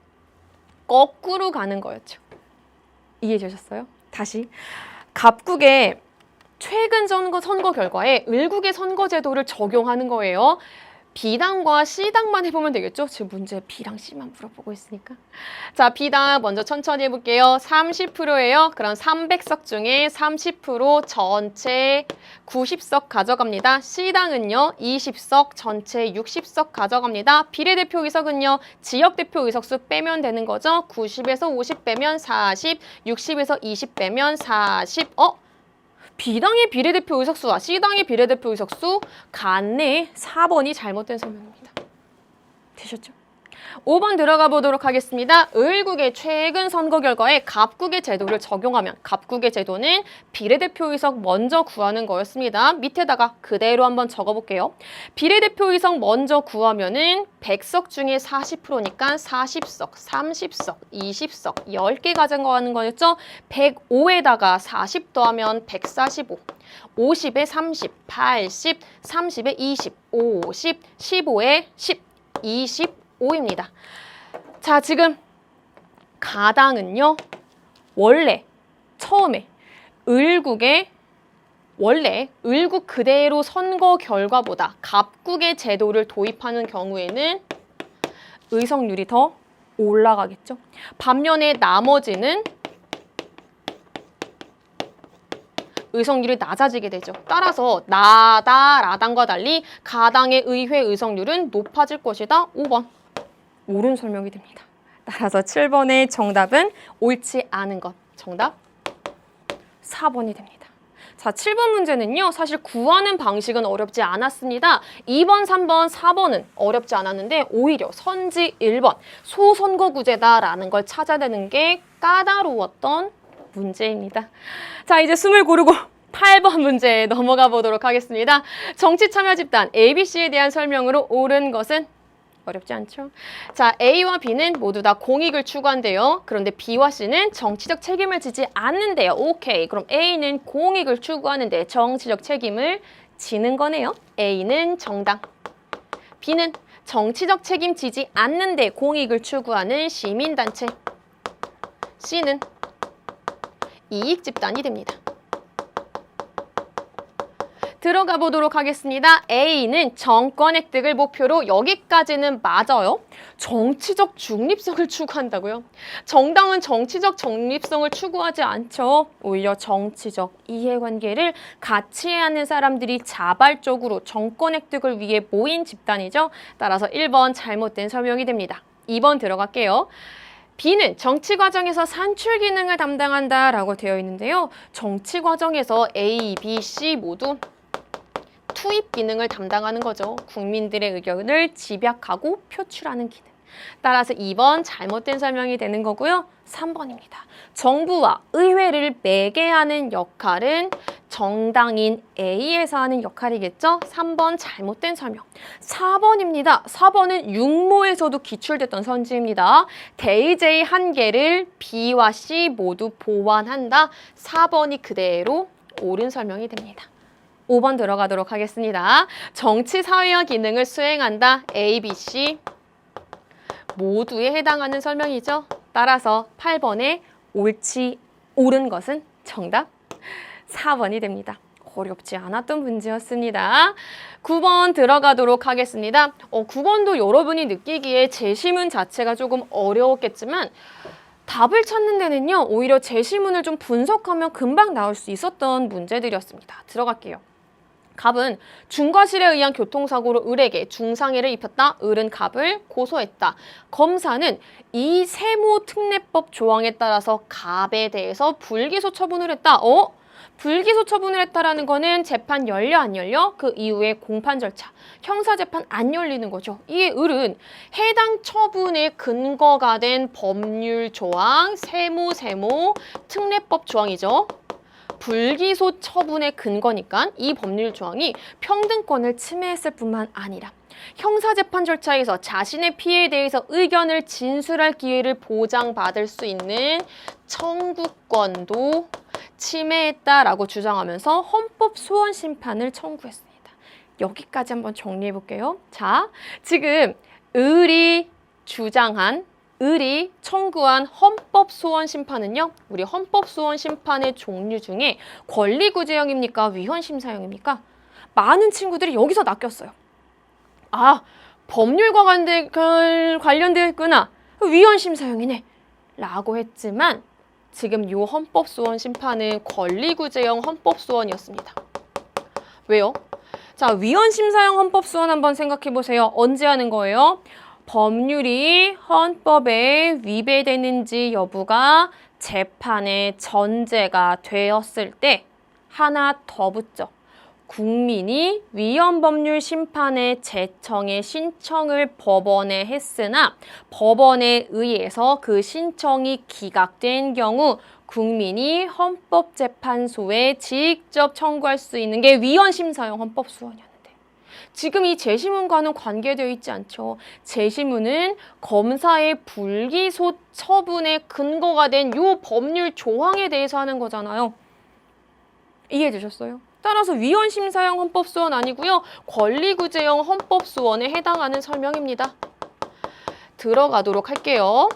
거꾸로 가는 거였죠. 이해되셨어요? 다시. 갑국의 최근 선거 결과에 을국의 선거제도를 적용하는 거예요. B당과 C당만 해보면 되겠죠? 지금 문제 B랑 C만 물어보고 있으니까. 자, B당 먼저 천천히 해볼게요. 30%예요. 그럼 300석 중에 30% 전체 90석 가져갑니다. C당은요. 20석 전체 60석 가져갑니다. 비례대표 의석은요. 지역대표 의석수 빼면 되는 거죠. 90에서 50 빼면 40, 60에서 20 빼면 40. B당의 비례대표 의석수와 C당의 비례대표 의석수 같네. 4번이 잘못된 설명입니다. 되셨죠? 5번 들어가 보도록 하겠습니다. 을국의 최근 선거 결과에 갑국의 제도를 적용하면 갑국의 제도는 비례대표 의석 먼저 구하는 거였습니다. 밑에다가 그대로 한번 적어볼게요. 비례대표 의석 먼저 구하면은 100석 중에 40%니까 40석, 30석, 20석, 10개 가져가는 거였죠. 105에다가 40 더하면 145. 50에 30, 80, 30에 20, 50, 15에 10, 25입니다. 자, 지금 가당은요. 원래 처음에 원래 을국 그대로 선거 결과보다 갑국의 제도를 도입하는 경우에는 의석률이 더 올라가겠죠. 반면에 나머지는 의석률이 낮아지게 되죠. 따라서 라당과 달리 가당의 의회 의석률은 높아질 것이다. 5번. 옳은 설명이 됩니다. 따라서 7번의 정답은 옳지 않은 것. 정답 4번이 됩니다. 자, 7번 문제는요. 사실 구하는 방식은 어렵지 않았습니다. 2번, 3번, 4번은 어렵지 않았는데 오히려 선지 1번 소선거구제다라는 걸 찾아내는 게 까다로웠던 문제입니다. 자, 이제 숨을 고르고 8번 문제 넘어가 보도록 하겠습니다. 정치참여집단 ABC에 대한 설명으로 옳은 것은 어렵지 않죠? 자, A와 B는 모두 다 공익을 추구한대요. 그런데 B와 C는 정치적 책임을 지지 않는데요. 오케이. 그럼 A는 공익을 추구하는데 정치적 책임을 지는 거네요. A는 정당. B는 정치적 책임 지지 않는데 공익을 추구하는 시민단체. C는 이익집단이 됩니다. 들어가 보도록 하겠습니다. A는 정권 획득을 목표로 여기까지는 맞아요. 정치적 중립성을 추구한다고요? 정당은 정치적 중립성을 추구하지 않죠. 오히려 정치적 이해관계를 같이 해야 하는 사람들이 자발적으로 정권 획득을 위해 모인 집단이죠. 따라서 1번 잘못된 설명이 됩니다. 2번 들어갈게요. B는 정치 과정에서 산출 기능을 담당한다라고 되어 있는데요. 정치 과정에서 A, B, C 모두 투입 기능을 담당하는 거죠. 국민들의 의견을 집약하고 표출하는 기능. 따라서 2번 잘못된 설명이 되는 거고요. 3번입니다. 정부와 의회를 매개하는 역할은 정당인 A에서 하는 역할이겠죠? 3번 잘못된 설명. 4번입니다. 4번은 육모에서도 기출됐던 선지입니다. 대의제의 한계를 B와 C 모두 보완한다. 4번이 그대로 옳은 설명이 됩니다. 5번 들어가도록 하겠습니다. 정치, 사회화 기능을 수행한다. A, B, C 모두에 해당하는 설명이죠. 따라서 8번에 옳은 것은 정답 4번이 됩니다. 어렵지 않았던 문제였습니다. 9번 들어가도록 하겠습니다. 9번도 여러분이 느끼기에 제시문 자체가 조금 어려웠겠지만 답을 찾는 데는요. 오히려 제시문을 좀 분석하면 금방 나올 수 있었던 문제들이었습니다. 들어갈게요. 갑은 중과실에 의한 교통사고로 을에게 중상해를 입혔다. 을은 갑을 고소했다. 검사는 이 세무특례법 조항에 따라서 갑에 대해서 불기소 처분을 했다. 불기소 처분을 했다라는 거는 재판 열려 안 열려? 그 이후에 공판 절차, 형사재판 안 열리는 거죠. 이에 을은 해당 처분의 근거가 된 법률 조항, 세무특례법 조항이죠. 불기소 처분의 근거니까 이 법률 조항이 평등권을 침해했을 뿐만 아니라 형사재판 절차에서 자신의 피해에 대해서 의견을 진술할 기회를 보장받을 수 있는 청구권도 침해했다라고 주장하면서 헌법 소원 심판을 청구했습니다. 여기까지 한번 정리해 볼게요. 자, 지금 을이 주장한 을이 청구한 헌법소원 심판은요, 우리 헌법소원 심판의 종류 중에 권리구제형입니까? 위헌심사형입니까? 많은 친구들이 여기서 낚였어요. 아, 법률과 관련되어 있구나. 위헌심사형이네. 라고 했지만 지금 요 헌법소원 심판은 권리구제형 헌법소원이었습니다. 왜요? 자, 위헌심사형 헌법소원 한번 생각해 보세요. 언제 하는 거예요? 법률이 헌법에 위배되는지 여부가 재판의 전제가 되었을 때 하나 더 붙죠. 국민이 위헌법률 심판의 제청의 신청을 법원에 했으나 법원에 의해서 그 신청이 기각된 경우 국민이 헌법재판소에 직접 청구할 수 있는 게 위헌심사형 헌법소원이었는데 지금 이 재심문과는 관계되어 있지 않죠. 재심문은 검사의 불기소 처분의 근거가 된 이 법률 조항에 대해서 하는 거잖아요. 이해해 주셨어요? 따라서 위헌심사형 헌법소원 아니고요. 권리구제형 헌법소원에 해당하는 설명입니다. 들어가도록 할게요.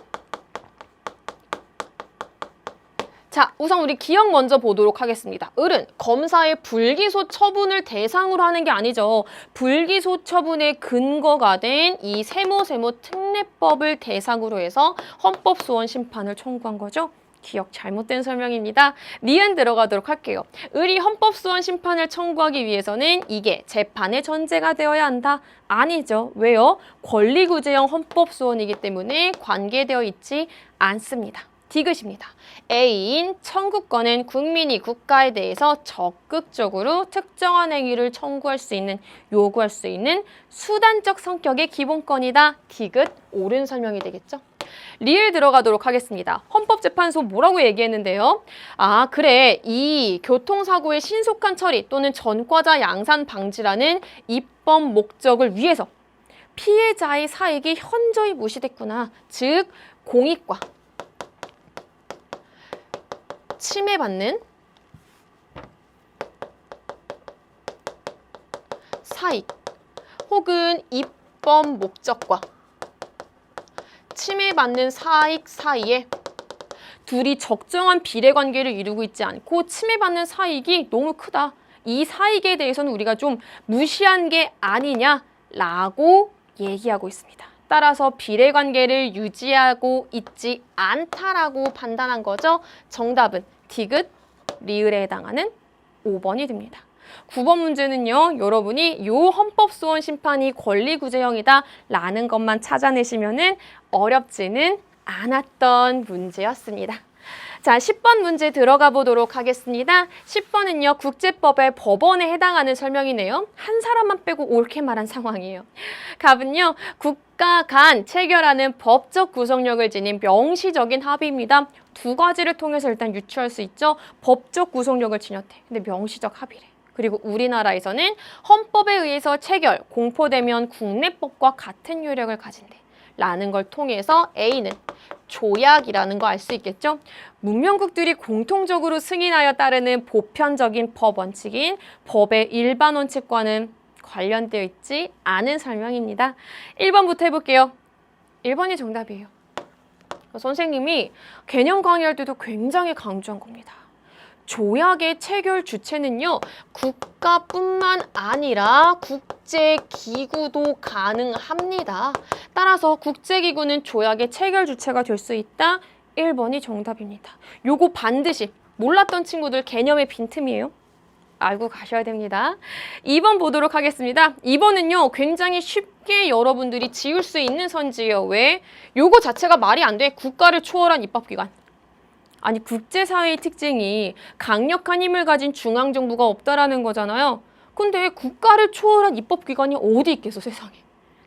자, 우선 우리 기억 먼저 보도록 하겠습니다. 을은 검사의 불기소 처분을 대상으로 하는 게 아니죠. 불기소 처분의 근거가 된 이 세모세모 특례법을 대상으로 해서 헌법소원 심판을 청구한 거죠. 기억 잘못된 설명입니다. 니은 들어가도록 할게요. 을이 헌법소원 심판을 청구하기 위해서는 이게 재판의 전제가 되어야 한다? 아니죠. 왜요? 권리구제형 헌법소원이기 때문에 관계되어 있지 않습니다. 디귿입니다. A인 청구권은 국민이 국가에 대해서 적극적으로 특정한 행위를 청구할 수 있는, 요구할 수 있는 수단적 성격의 기본권이다. 디귿 옳은 설명이 되겠죠. 리을 들어가도록 하겠습니다. 헌법재판소 뭐라고 얘기했는데요? 아, 그래. 이 교통사고의 신속한 처리 또는 전과자 양산 방지라는 입법 목적을 위해서 피해자의 사익이 현저히 무시됐구나. 즉, 공익과 침해받는 사익 혹은 입법 목적과 침해받는 사익 사이에 둘이 적정한 비례관계를 이루고 있지 않고 침해받는 사익이 너무 크다. 이 사익에 대해서는 우리가 좀 무시한 게 아니냐라고 얘기하고 있습니다. 따라서 비례관계를 유지하고 있지 않다라고 판단한 거죠. 정답은 디귿, 리을에 해당하는 5번이 됩니다. 9번 문제는요. 여러분이 요 헌법소원 심판이 권리구제형이다 라는 것만 찾아내시면은 어렵지는 않았던 문제였습니다. 자, 10번 문제 들어가 보도록 하겠습니다. 10번은요. 국제법의 법원에 해당하는 설명이네요. 한 사람만 빼고 옳게 말한 상황이에요. 답은요. 국가 간 체결하는 법적 구속력을 지닌 명시적인 합의입니다. 두 가지를 통해서 일단 유추할 수 있죠. 법적 구속력을 지녔대. 근데 명시적 합의래. 그리고 우리나라에서는 헌법에 의해서 체결, 공포되면 국내법과 같은 효력을 가진대. 라는 걸 통해서 A는 조약이라는 거 알 수 있겠죠? 문명국들이 공통적으로 승인하여 따르는 보편적인 법 원칙인 법의 일반 원칙과는 관련되어 있지 않은 설명입니다. 1번부터 해볼게요. 1번이 정답이에요. 선생님이 개념 강의할 때도 굉장히 강조한 겁니다. 조약의 체결 주체는요, 국가뿐만 아니라 국제기구도 가능합니다. 따라서 국제기구는 조약의 체결 주체가 될 수 있다. 1번이 정답입니다. 요거 반드시 몰랐던 친구들 개념의 빈틈이에요. 알고 가셔야 됩니다. 2번 보도록 하겠습니다. 2번은요, 굉장히 쉽게 여러분들이 지을 수 있는 선지예요. 왜? 요거 자체가 말이 안 돼. 국가를 초월한 입법기관. 아니, 국제사회의 특징이 강력한 힘을 가진 중앙정부가 없다라는 거잖아요. 근데 국가를 초월한 입법기관이 어디 있겠어, 세상에.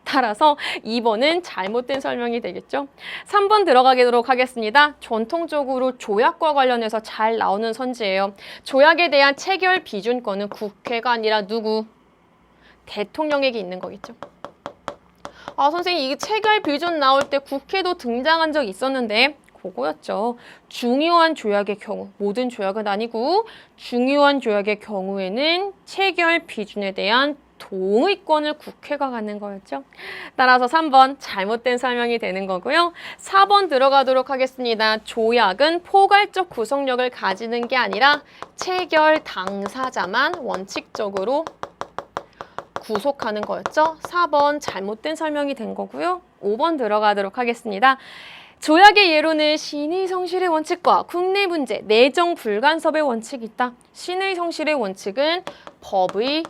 따라서 2번은 잘못된 설명이 되겠죠. 3번 들어가도록 하겠습니다. 전통적으로 조약과 관련해서 잘 나오는 선지예요. 조약에 대한 체결 비준권은 국회가 아니라 누구? 대통령에게 있는 거겠죠. 아, 선생님, 이게 체결 비준 나올 때 국회도 등장한 적 있었는데 그거였죠. 중요한 조약의 경우, 모든 조약은 아니고 중요한 조약의 경우에는 체결 비준에 대한 동의권을 국회가 갖는 거였죠. 따라서 3번 잘못된 설명이 되는 거고요. 4번 들어가도록 하겠습니다. 조약은 포괄적 구속력을 가지는 게 아니라 체결 당사자만 원칙적으로 구속하는 거였죠. 4번 잘못된 설명이 된 거고요. 5번 들어가도록 하겠습니다. 조약의 예로는 신의 성실의 원칙과 국내 문제, 내정 불간섭의 원칙이 있다. 신의 성실의 원칙은 법의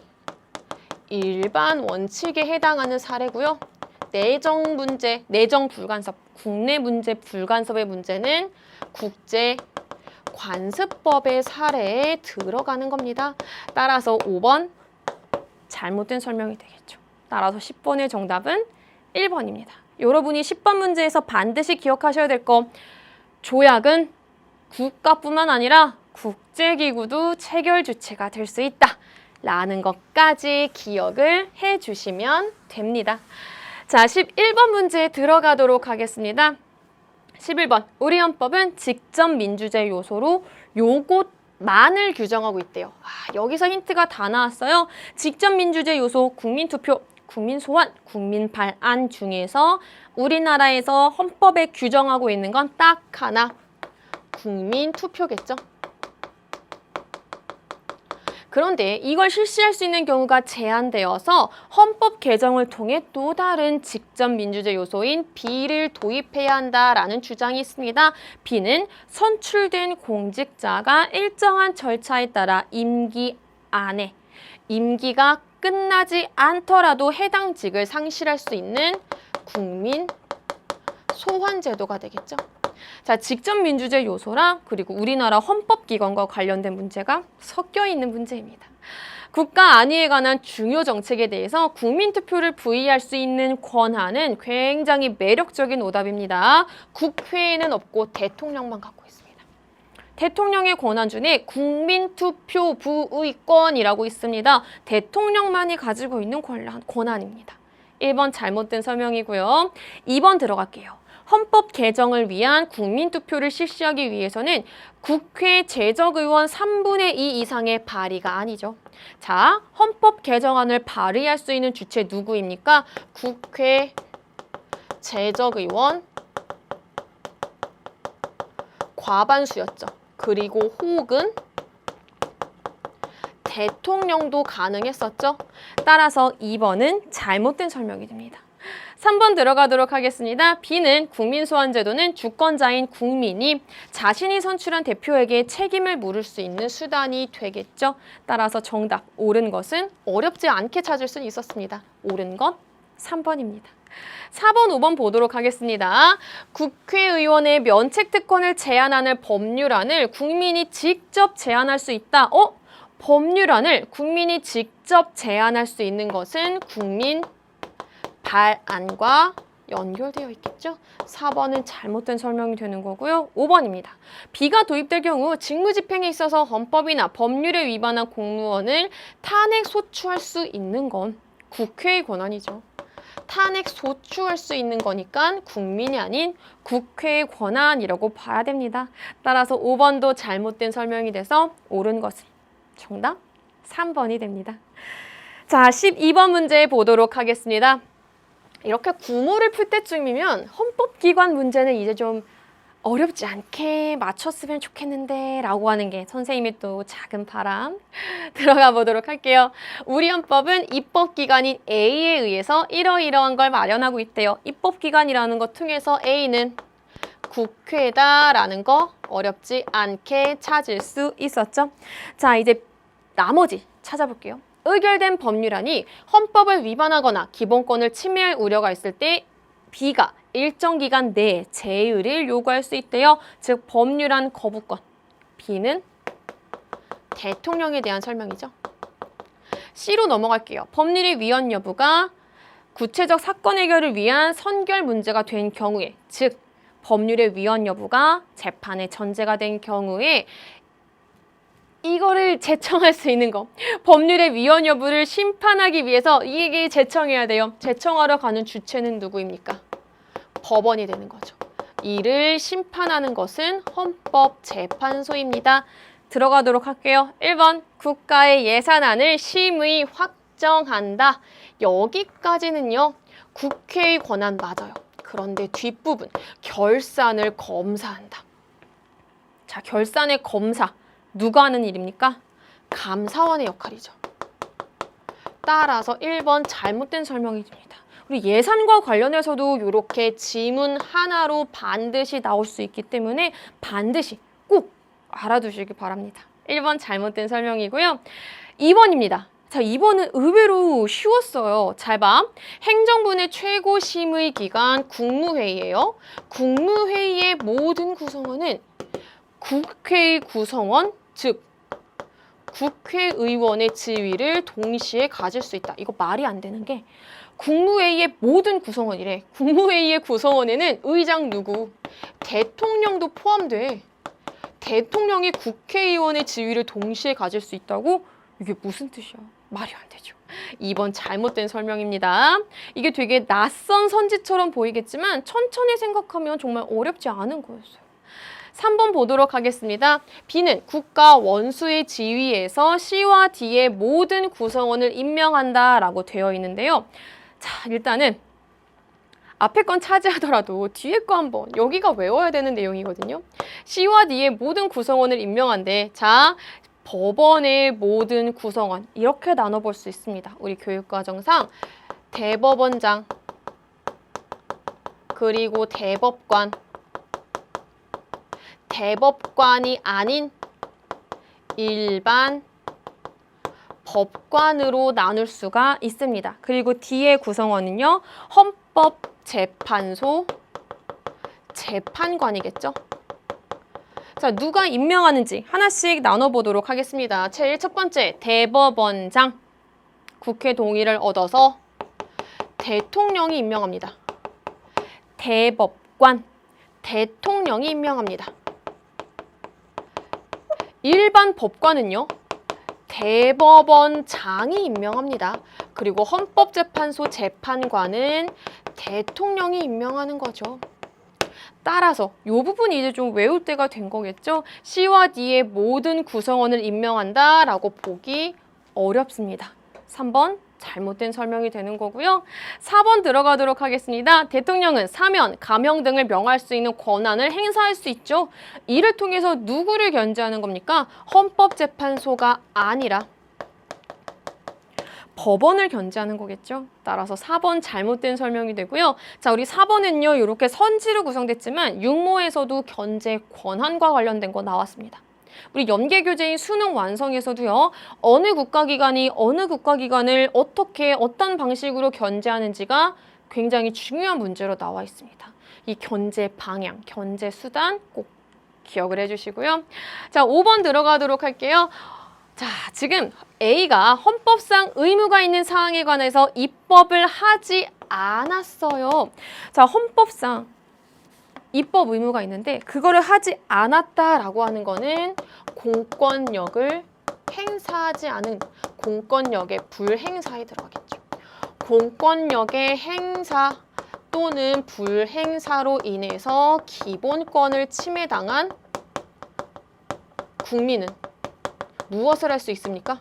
일반 원칙에 해당하는 사례고요. 내정 문제, 내정 불간섭, 국내 문제 불간섭의 문제는 국제 관습법의 사례에 들어가는 겁니다. 따라서 5번 잘못된 설명이 되겠죠. 따라서 10번의 정답은 1번입니다. 여러분이 10번 문제에서 반드시 기억하셔야 될 거, 조약은 국가뿐만 아니라 국제기구도 체결 주체가 될 수 있다 라는 것까지 기억을 해주시면 됩니다. 자, 11번 문제 들어가도록 하겠습니다. 11번, 우리 헌법은 직접 민주제 요소로 요것만을 규정하고 있대요. 여기서 힌트가 다 나왔어요. 직접 민주제 요소, 국민투표, 국민소환, 국민발안 중에서 우리나라에서 헌법에 규정하고 있는 건 딱 하나, 국민투표겠죠. 그런데 이걸 실시할 수 있는 경우가 제한되어서 헌법 개정을 통해 또 다른 직접 민주제 요소인 B를 도입해야 한다라는 주장이 있습니다. B는 선출된 공직자가 일정한 절차에 따라 임기 안에, 임기가 끝나지 않더라도 해당 직을 상실할 수 있는 국민 소환 제도가 되겠죠. 자, 직접 민주제 요소랑 그리고 우리나라 헌법기관과 관련된 문제가 섞여 있는 문제입니다. 국가 안위에 관한 중요 정책에 대해서 국민투표를 부의할 수 있는 권한은 굉장히 매력적인 오답입니다. 국회에는 없고 대통령만 갖고 있습니다. 대통령의 권한 중에 국민투표 부의권이라고 있습니다. 대통령만이 가지고 있는 권한입니다. 1번 잘못된 설명이고요. 2번 들어갈게요. 헌법 개정을 위한 국민투표를 실시하기 위해서는 국회 제적의원 3분의 2 이상의 발의가 아니죠. 자, 헌법 개정안을 발의할 수 있는 주체 누구입니까? 국회 제적의원 과반수였죠. 그리고 혹은 대통령도 가능했었죠. 따라서 2번은 잘못된 설명이 됩니다. 3번 들어가도록 하겠습니다. B는 국민소환제도는 주권자인 국민이 자신이 선출한 대표에게 책임을 물을 수 있는 수단이 되겠죠. 따라서 정답, 옳은 것은 어렵지 않게 찾을 수 있었습니다. 옳은 것 3번입니다. 4번, 5번 보도록 하겠습니다. 국회의원의 면책특권을 제한하는 법률안을 국민이 직접 제안할 수 있다. 법률안을 국민이 직접 제안할 수 있는 것은 국민 발안과 연결되어 있겠죠? 4번은 잘못된 설명이 되는 거고요. 5번입니다. B가 도입될 경우 직무집행에 있어서 헌법이나 법률에 위반한 공무원을 탄핵 소추할 수 있는 건 국회의 권한이죠. 탄핵 소추할 수 있는 거니까 국민이 아닌 국회의 권한이라고 봐야 됩니다. 따라서 5번도 잘못된 설명이 돼서 옳은 것은 정답 3번이 됩니다. 자, 12번 문제 보도록 하겠습니다. 이렇게 구모를 풀 때쯤이면 헌법기관 문제는 이제 좀 어렵지 않게 맞췄으면 좋겠는데 라고 하는 게 선생님의 또 작은 바람. 들어가 보도록 할게요. 우리 헌법은 입법기관인 A에 의해서 이러이러한 걸 마련하고 있대요. 입법기관이라는 것 통해서 A는 국회다라는 거 어렵지 않게 찾을 수 있었죠. 자, 이제 나머지 찾아볼게요. 의결된 법률안이 헌법을 위반하거나 기본권을 침해할 우려가 있을 때 B가 일정 기간 내에 제의를 요구할 수 있대요. 즉 법률안 거부권. B는 대통령에 대한 설명이죠. C로 넘어갈게요. 법률의 위헌 여부가 구체적 사건 해결을 위한 선결 문제가 된 경우에, 즉 법률의 위헌 여부가 재판의 전제가 된 경우에 이거를 제청할 수 있는 거. 법률의 위헌 여부를 심판하기 위해서 이게 제청해야 돼요. 제청하러 가는 주체는 누구입니까? 법원이 되는 거죠. 이를 심판하는 것은 헌법재판소입니다. 들어가도록 할게요. 1번 국가의 예산안을 심의 결정한다. 여기까지는요. 국회의 권한 맞아요. 그런데 뒷부분 결산을 검사한다. 자, 결산의 검사 누가 하는 일입니까? 감사원의 역할이죠. 따라서 1번 잘못된 설명이 됩니다. 우리 예산과 관련해서도 이렇게 지문 하나로 반드시 나올 수 있기 때문에 반드시 꼭 알아두시기 바랍니다. 1번 잘못된 설명이고요. 2번입니다. 자, 2번은 의외로 쉬웠어요. 잘 봐. 행정부의 최고 심의 기관 국무회의예요. 국무회의의 모든 구성원은 국회의 구성원, 즉 국회의원의 지위를 동시에 가질 수 있다. 이거 말이 안 되는 게 국무회의의 모든 구성원이래. 국무회의의 구성원에는 의장 누구? 대통령도 포함돼. 대통령이 국회의원의 지위를 동시에 가질 수 있다고? 이게 무슨 뜻이야? 말이 안 되죠. 2번 잘못된 설명입니다. 이게 되게 낯선 선지처럼 보이겠지만 천천히 생각하면 정말 어렵지 않은 거였어요. 3번 보도록 하겠습니다. B는 국가 원수의 지위에서 C와 D의 모든 구성원을 임명한다 라고 되어 있는데요. 자, 일단은 앞에 건 차지하더라도 뒤에 거 한번 여기가 외워야 되는 내용이거든요. C와 D의 모든 구성원을 임명한대. 자, 법원의 모든 구성원 이렇게 나눠볼 수 있습니다. 우리 교육과정상 대법원장 그리고 대법관 대법관이 아닌 일반 법관으로 나눌 수가 있습니다. 그리고 D의 구성원은요. 헌법재판소 재판관이겠죠. 자, 누가 임명하는지 하나씩 나눠보도록 하겠습니다. 제일 첫 번째, 대법원장. 국회 동의를 얻어서 대통령이 임명합니다. 대법관, 대통령이 임명합니다. 일반 법관은요. 대법원장이 임명합니다. 그리고 헌법재판소 재판관은 대통령이 임명하는 거죠. 따라서 이 부분이 이제 좀 외울 때가 된 거겠죠. C와 D의 모든 구성원을 임명한다 라고 보기 어렵습니다. 3번 잘못된 설명이 되는 거고요. 4번 들어가도록 하겠습니다. 대통령은 사면, 감형 등을 명할 수 있는 권한을 행사할 수 있죠. 이를 통해서 누구를 견제하는 겁니까? 헌법재판소가 아니라 법원을 견제하는 거겠죠. 따라서 4번 잘못된 설명이 되고요. 자, 우리 4번은요. 이렇게 선지로 구성됐지만 육모에서도 견제 권한과 관련된 거 나왔습니다. 우리 연계교재인 수능 완성에서도요. 어느 국가기관이 어느 국가기관을 어떻게 어떤 방식으로 견제하는지가 굉장히 중요한 문제로 나와 있습니다. 이 견제 방향, 견제 수단 꼭 기억을 해주시고요. 자, 5번 들어가도록 할게요. 자, 지금 A가 헌법상 의무가 있는 사항에 관해서 입법을 하지 않았어요. 자, 헌법상 입법 의무가 있는데 그거를 하지 않았다라고 하는 거는 공권력을 행사하지 않은 공권력의 불행사에 들어가겠죠. 공권력의 행사 또는 불행사로 인해서 기본권을 침해당한 국민은 무엇을 할 수 있습니까?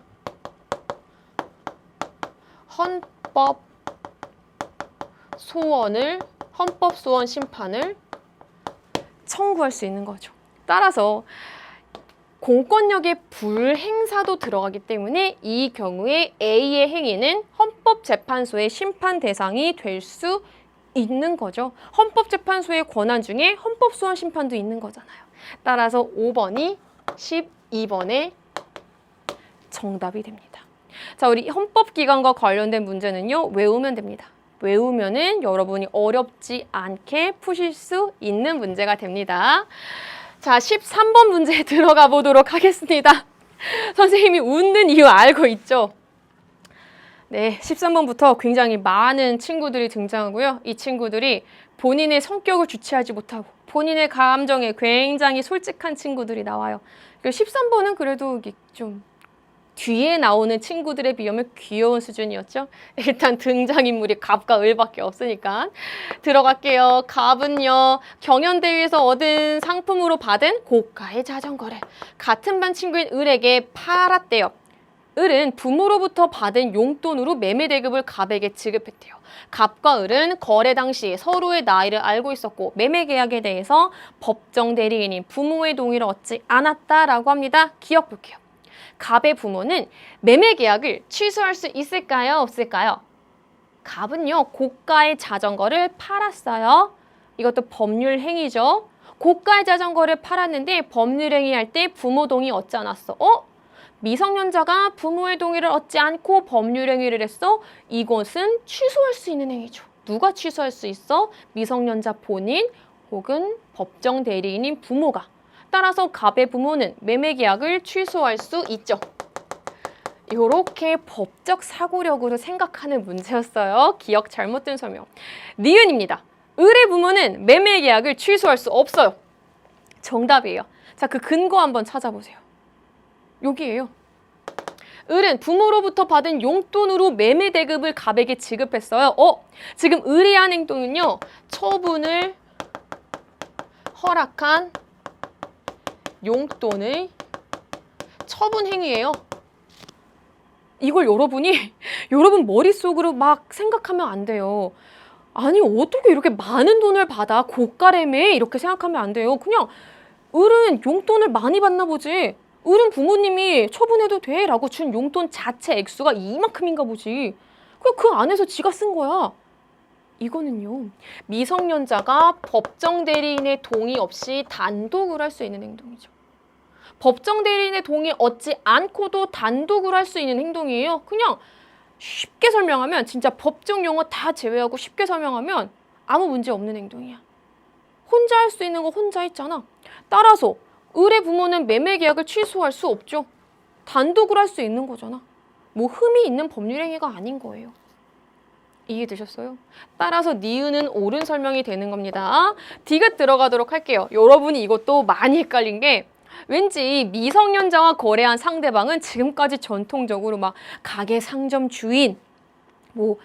헌법소원 심판을 청구할 수 있는 거죠. 따라서 공권력의 불행사도 들어가기 때문에 이 경우에 A의 행위는 헌법재판소의 심판 대상이 될 수 있는 거죠. 헌법재판소의 권한 중에 헌법소원 심판도 있는 거잖아요. 따라서 5번이 12번의 정답이 됩니다. 자, 우리 헌법기관과 관련된 문제는요. 외우면 됩니다. 외우면은 여러분이 어렵지 않게 푸실 수 있는 문제가 됩니다. 자, 13번 문제 들어가 보도록 하겠습니다. 선생님이 웃는 이유 알고 있죠? 네, 13번부터 굉장히 많은 친구들이 등장하고요. 이 친구들이 본인의 성격을 주체하지 못하고 본인의 감정에 굉장히 솔직한 친구들이 나와요. 13번은 그래도 이게 좀 뒤에 나오는 친구들에 비하면 귀여운 수준이었죠. 일단 등장인물이 갑과 을밖에 없으니까 들어갈게요. 갑은요. 경연대회에서 얻은 상품으로 받은 고가의 자전거를 같은 반 친구인 을에게 팔았대요. 을은 부모로부터 받은 용돈으로 매매 대금을 갑에게 지급했대요. 갑과 을은 거래 당시 서로의 나이를 알고 있었고 매매 계약에 대해서 법정 대리인인 부모의 동의를 얻지 않았다라고 합니다. 기억 볼게요. 갑의 부모는 매매 계약을 취소할 수 있을까요? 없을까요? 갑은요, 고가의 자전거를 팔았어요. 이것도 법률 행위죠. 고가의 자전거를 팔았는데 법률 행위할 때 부모 동의 얻지 않았어. 미성년자가 부모의 동의를 얻지 않고 법률 행위를 했어? 이것은 취소할 수 있는 행위죠. 누가 취소할 수 있어? 미성년자 본인 혹은 법정 대리인인 부모가. 따라서 갑의 부모는 매매 계약을 취소할 수 있죠. 이렇게 법적 사고력으로 생각하는 문제였어요. 기억 잘못된 설명. 니은입니다. 을의 부모는 매매 계약을 취소할 수 없어요. 정답이에요. 자, 그 근거 한번 찾아보세요. 여기에요. 을은 부모로부터 받은 용돈으로 매매 대금을 갑에게 지급했어요. 지금 을이 한 행동은요. 처분을 허락한 용돈의 처분 행위예요. 이걸 여러분 머릿속으로 막 생각하면 안 돼요. 아니 어떻게 이렇게 많은 돈을 받아 고가래매 이렇게 생각하면 안 돼요. 그냥 을은 용돈을 많이 받나 보지. 을은 부모님이 처분해도 돼 라고 준 용돈 자체 액수가 이만큼인가 보지. 그 안에서 지가 쓴 거야. 이거는요. 미성년자가 법정 대리인의 동의 없이 단독으로 할 수 있는 행동이죠. 법정 대리인의 동의 얻지 않고도 단독으로 할 수 있는 행동이에요. 그냥 쉽게 설명하면 진짜 법정 용어 다 제외하고 쉽게 설명하면 아무 문제 없는 행동이야. 혼자 할 수 있는 거 혼자 했잖아. 따라서 을의 부모는 매매 계약을 취소할 수 없죠. 단독으로 할 수 있는 거잖아. 뭐 흠이 있는 법률 행위가 아닌 거예요. 이해되셨어요? 따라서 니은은 옳은 설명이 되는 겁니다. 디귿 들어가도록 할게요. 여러분이 이것도 많이 헷갈린 게 왠지 미성년자와 거래한 상대방은 지금까지 전통적으로 막 가게 상점 주인, 뭐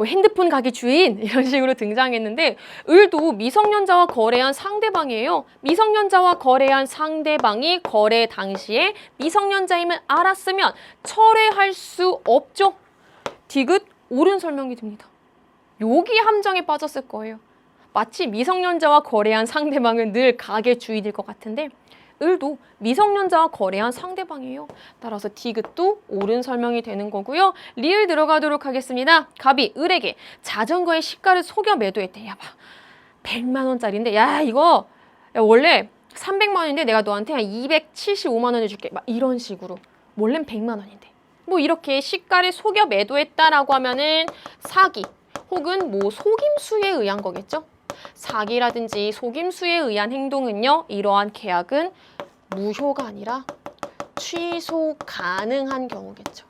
핸드폰 가게 주인 이런 식으로 등장했는데 을도 미성년자와 거래한 상대방이에요. 미성년자와 거래한 상대방이 거래 당시에 미성년자임을 알았으면 철회할 수 없죠. 디귿 옳은 설명이 됩니다. 여기 함정에 빠졌을 거예요. 마치 미성년자와 거래한 상대방은 늘 가게 주인일 것 같은데 을도 미성년자와 거래한 상대방이에요. 따라서 디귿도 옳은 설명이 되는 거고요. 리을 들어가도록 하겠습니다. 갑이 을에게 자전거의 시가를 속여 매도했대. 야 봐, 100만 원짜리인데 야 이거 원래 300만 원인데 내가 너한테 한 275만 원을 줄게. 막 이런 식으로. 원래는 100만 원인데. 뭐 이렇게 시가를 속여 매도했다라고 하면은 사기 혹은 뭐 속임수에 의한 거겠죠. 사기라든지 속임수에 의한 행동은요. 이러한 계약은 무효가 아니라 취소 가능한 경우겠죠.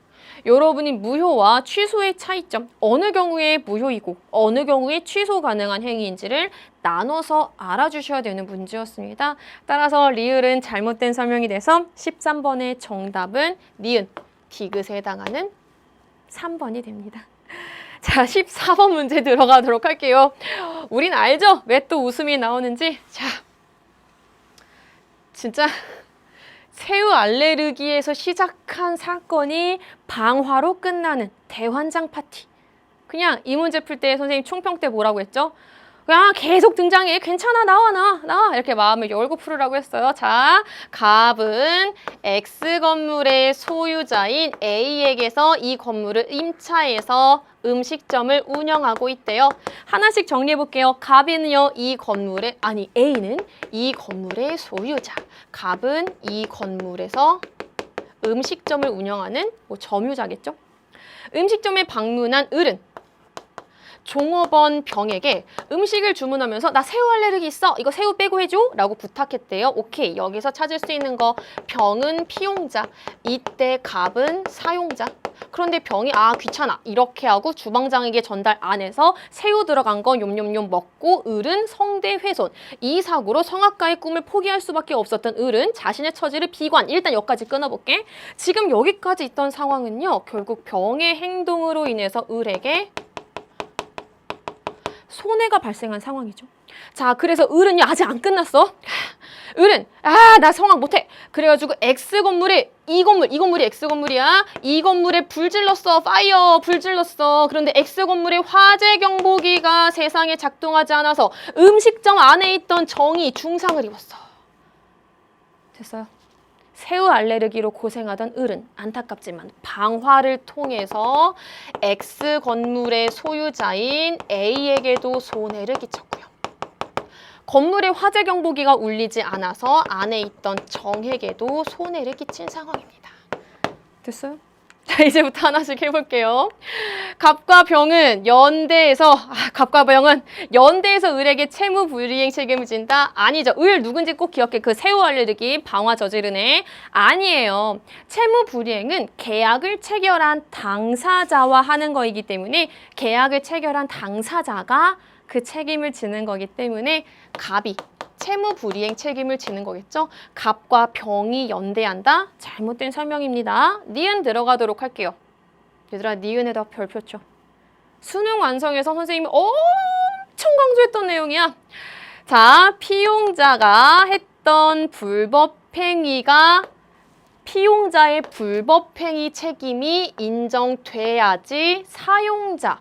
여러분이 무효와 취소의 차이점, 어느 경우에 무효이고 어느 경우에 취소 가능한 행위인지를 나눠서 알아주셔야 되는 문제였습니다. 따라서 리을은 잘못된 설명이 돼서 13번의 정답은 니은, 디귿에 해당하는 3번이 됩니다. 자, 14번 문제 들어가도록 할게요. 우린 알죠? 왜 또 웃음이 나오는지. 자, 진짜 새우 알레르기에서 시작한 사건이 방화로 끝나는 대환장 파티. 그냥 이 문제 풀 때 선생님 총평 때 뭐라고 했죠? 그냥 계속 등장해. 괜찮아. 나와. 이렇게 마음을 열고 풀으라고 했어요. 자, 갑은 X 건물의 소유자인 A에게서 이 건물을 임차해서 음식점을 운영하고 있대요. 하나씩 정리해 볼게요. 갑은요, A는 이 건물의 소유자. 갑은 이 건물에서 음식점을 운영하는 뭐 점유자겠죠? 음식점에 방문한 을은 종업원 병에게 음식을 주문하면서 나 새우 알레르기 있어. 이거 새우 빼고 해줘. 라고 부탁했대요. 오케이. 여기서 찾을 수 있는 거 병은 피용자. 이때 갑은 사용자. 그런데 병이 귀찮아. 이렇게 하고 주방장에게 전달 안 해서 새우 들어간 거 욤욤욤 먹고 을은 성대 훼손. 이 사고로 성악가의 꿈을 포기할 수밖에 없었던 을은 자신의 처지를 비관. 일단 여기까지 끊어볼게. 지금 여기까지 있던 상황은요. 결국 병의 행동으로 인해서 을에게 손해가 발생한 상황이죠. 자, 그래서 을은요 아직 안 끝났어. 을은 나 성악 못해. 그래가지고 X 건물에 이 건물이 X 건물이야. 이 건물에 불 질렀어. 파이어 불 질렀어. 그런데 X 건물에 화재 경보기가 세상에 작동하지 않아서 음식점 안에 있던 정이 중상을 입었어. 됐어요. 새우 알레르기로 고생하던 을은 안타깝지만 방화를 통해서 X 건물의 소유자인 A에게도 손해를 끼쳤고요. 건물의 화재 경보기가 울리지 않아서 안에 있던 정에게도 손해를 끼친 상황입니다. 됐어요? 자, 이제부터 하나씩 해볼게요. 갑과 병은 연대에서 을에게 채무 불이행 책임을 진다? 아니죠. 을 누군지 꼭 기억해. 그 새우 알레르기, 방화 저지른 애. 아니에요. 채무 불이행은 계약을 체결한 당사자와 하는 거이기 때문에 계약을 체결한 당사자가 그 책임을 지는 거기 때문에 갑이 채무 불이행 책임을 지는 거겠죠. 갑과 병이 연대한다? 잘못된 설명입니다. 니은 들어가도록 할게요. 얘들아, 니은에다 별표 쳐. 수능 완성에서 선생님이 엄청 강조했던 내용이야. 자, 피용자가 했던 불법행위가 피용자의 불법행위 책임이 인정돼야지 사용자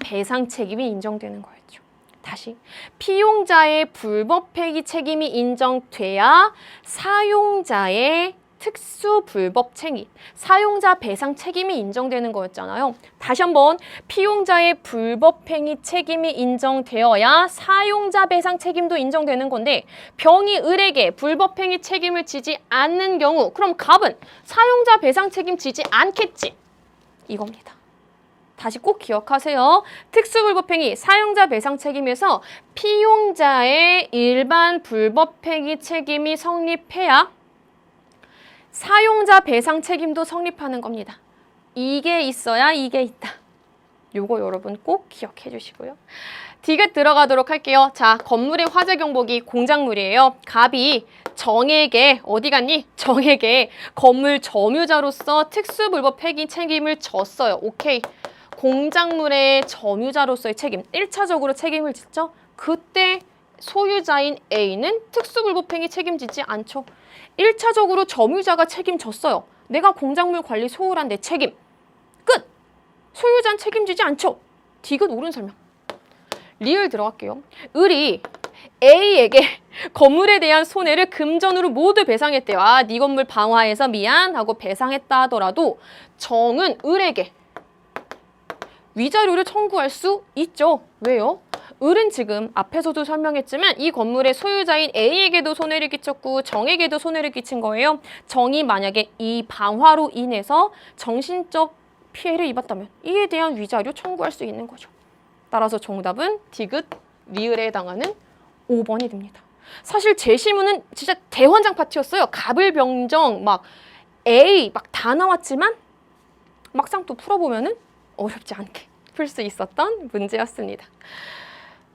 배상 책임이 인정되는 거예요. 다시, 피용자의 불법행위 책임이 인정돼야 사용자의 특수 불법행위, 사용자 배상 책임이 인정되는 거였잖아요. 다시 한번, 피용자의 불법행위 책임이 인정되어야 사용자 배상 책임도 인정되는 건데 병이 을에게 불법행위 책임을 지지 않는 경우, 그럼 갑은 사용자 배상 책임 지지 않겠지. 이겁니다. 다시 꼭 기억하세요. 특수불법행위, 사용자 배상 책임에서 피용자의 일반 불법행위 책임이 성립해야 사용자 배상 책임도 성립하는 겁니다. 이게 있어야 이게 있다. 요거 여러분 꼭 기억해 주시고요. 디귿 들어가도록 할게요. 자, 건물의 화재 경보기 공작물이에요. 갑이 정에게, 어디 갔니? 정에게 건물 점유자로서 특수불법행위 책임을 졌어요. 오케이. 공작물의 점유자로서의 책임, 1차적으로 책임을 짓죠. 그때 소유자인 A는 특수불법행위 책임지지 않죠. 1차적으로 점유자가 책임졌어요. 내가 공작물 관리 소홀한 내 책임. 끝! 소유자는 책임지지 않죠. 디귿 옳은 설명. 리을 들어갈게요. 을이 A에게 건물에 대한 손해를 금전으로 모두 배상했대요. 네 건물 방화해서 미안 하고 배상했다 하더라도 정은 을에게 위자료를 청구할 수 있죠. 왜요? 을은 지금 앞에서도 설명했지만 이 건물의 소유자인 A에게도 손해를 끼쳤고 정에게도 손해를 끼친 거예요. 정이 만약에 이 방화로 인해서 정신적 피해를 입었다면 이에 대한 위자료 청구할 수 있는 거죠. 따라서 정답은 디귿, 리을에 해당하는 5번이 됩니다. 사실 제 시문은 진짜 대환장 파티였어요. 갑을병정 막 A 막 다 나왔지만 막상 또 풀어보면은 어렵지 않게 풀 수 있었던 문제였습니다.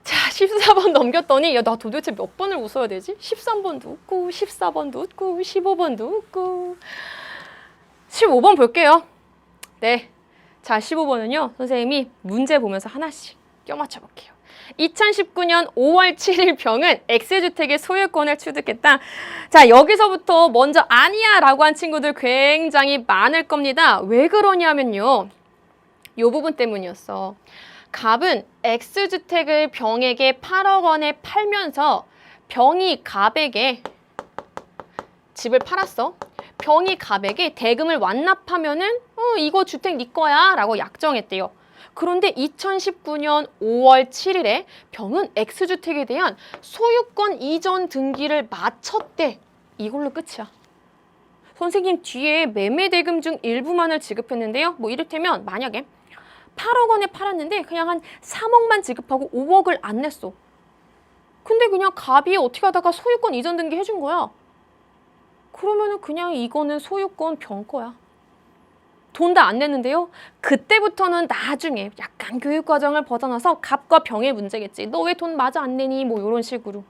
자, 14번 넘겼더니 나 도대체 몇 번을 웃어야 되지? 13번도 웃고 14번도 웃고 15번도 웃고 15번 볼게요. 네, 자 15번은요. 선생님이 문제 보면서 하나씩 껴맞춰 볼게요. 2019년 5월 7일 병은 X주택의 소유권을 취득했다. 자, 여기서부터 먼저 아니야 라고 한 친구들 굉장히 많을 겁니다. 왜 그러냐면요. 이 부분 때문이었어. 갑은 X주택을 병에게 8억 원에 팔면서 병이 갑에게 집을 팔았어. 병이 갑에게 대금을 완납하면은 이거 주택 네 거야 라고 약정했대요. 그런데 2019년 5월 7일에 병은 X주택에 대한 소유권 이전 등기를 마쳤대. 이걸로 끝이야. 선생님 뒤에 매매 대금 중 일부만을 지급했는데요. 뭐 이를테면 만약에 8억 원에 팔았는데 그냥 한 3억만 지급하고 5억을 안 냈어. 근데 그냥 갑이 어떻게 하다가 소유권 이전 등기 해준 거야. 그러면은 그냥 이거는 소유권 병 거야. 돈 다 안 냈는데요. 그때부터는 나중에 약간 교육 과정을 벗어나서 갑과 병의 문제겠지. 너 왜 돈 마저 안 내니? 뭐 이런 식으로.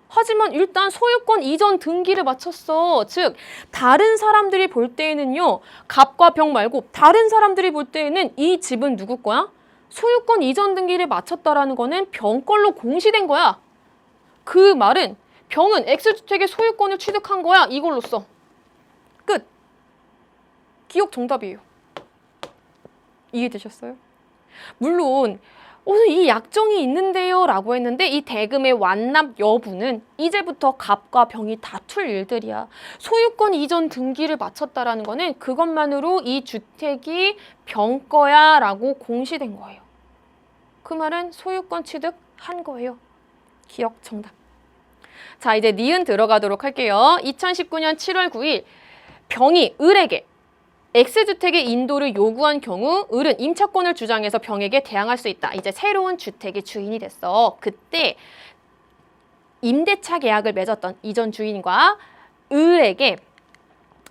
하지만 일단 소유권 이전 등기를 마쳤어. 즉 다른 사람들이 볼 때에는요. 갑과 병 말고 다른 사람들이 볼 때에는 이 집은 누구 거야? 소유권 이전 등기를 마쳤다라는 거는 병 걸로 공시된 거야. 그 말은 병은 X주택의 소유권을 취득한 거야. 이걸로 써. 끝. 기억 정답이에요. 이해되셨어요? 물론 오늘 이 약정이 있는데요 라고 했는데 이 대금의 완납 여부는 이제부터 갑과 병이 다툴 일들이야. 소유권 이전 등기를 마쳤다라는 거는 그것만으로 이 주택이 병 거야 라고 공시된 거예요. 그 말은 소유권 취득한 거예요. 기억 정답. 자, 이제 니은 들어가도록 할게요. 2019년 7월 9일 병이 을에게 X주택의 인도를 요구한 경우 을은 임차권을 주장해서 병에게 대항할 수 있다. 이제 새로운 주택의 주인이 됐어. 그때 임대차 계약을 맺었던 이전 주인과 을에게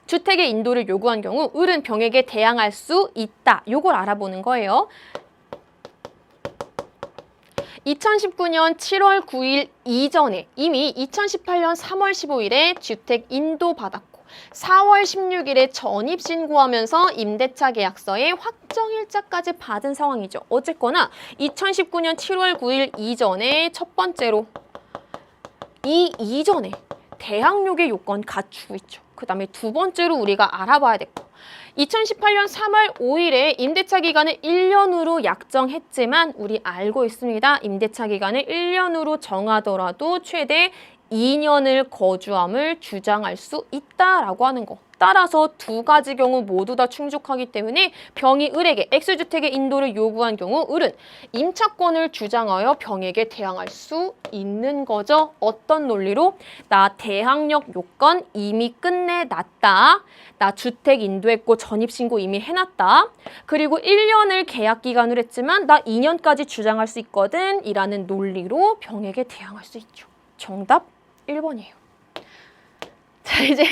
주택의 인도를 요구한 경우 을은 병에게 대항할 수 있다. 요걸 알아보는 거예요. 2019년 7월 9일 이전에 이미 2018년 3월 15일에 주택 인도 받았고 4월 16일에 전입신고하면서 임대차 계약서에 확정일자까지 받은 상황이죠. 어쨌거나 2019년 7월 9일 이전에 첫 번째로 이 이전에 대항력의 요건 갖추고 있죠. 그 다음에 두 번째로 우리가 알아봐야 됐고 2018년 3월 5일에 임대차 기간을 1년으로 약정했지만 우리 알고 있습니다. 임대차 기간을 1년으로 정하더라도 최대 2년을 거주함을 주장할 수 있다라고 하는 거. 따라서 두 가지 경우 모두 다 충족하기 때문에 병이 을에게 X주택의 인도를 요구한 경우 을은 임차권을 주장하여 병에게 대항할 수 있는 거죠. 어떤 논리로? 나 대항력 요건 이미 끝내놨다. 나 주택 인도했고 전입신고 이미 해놨다. 그리고 1년을 계약기간으로 했지만 나 2년까지 주장할 수 있거든. 이라는 논리로 병에게 대항할 수 있죠. 정답 1번이에요. 자, 이제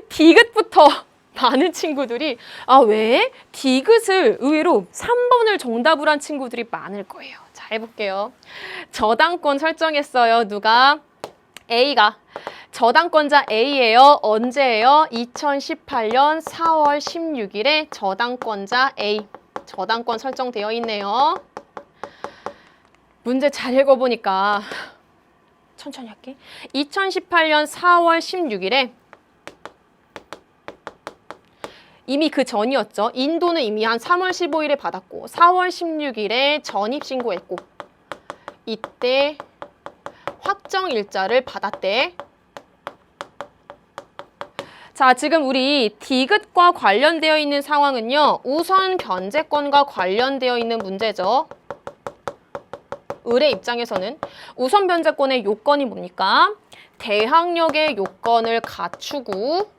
디귿부터 많은 친구들이 왜? 디귿을 의외로 3번을 정답을 한 친구들이 많을 거예요. 자, 해볼게요. 저당권 설정했어요. 누가? A가. 저당권자 A예요. 언제예요? 2018년 4월 16일에 저당권자 A. 저당권 설정되어 있네요. 문제 잘 읽어보니까 천천히 할게. 2018년 4월 16일에 이미 그 전이었죠. 인도는 이미 한 3월 15일에 받았고 4월 16일에 전입신고했고 이때 확정일자를 받았대. 자, 지금 우리 디귿과 관련되어 있는 상황은요. 우선 변제권과 관련되어 있는 문제죠. 을의 입장에서는 우선 변제권의 요건이 뭡니까? 대항력의 요건을 갖추고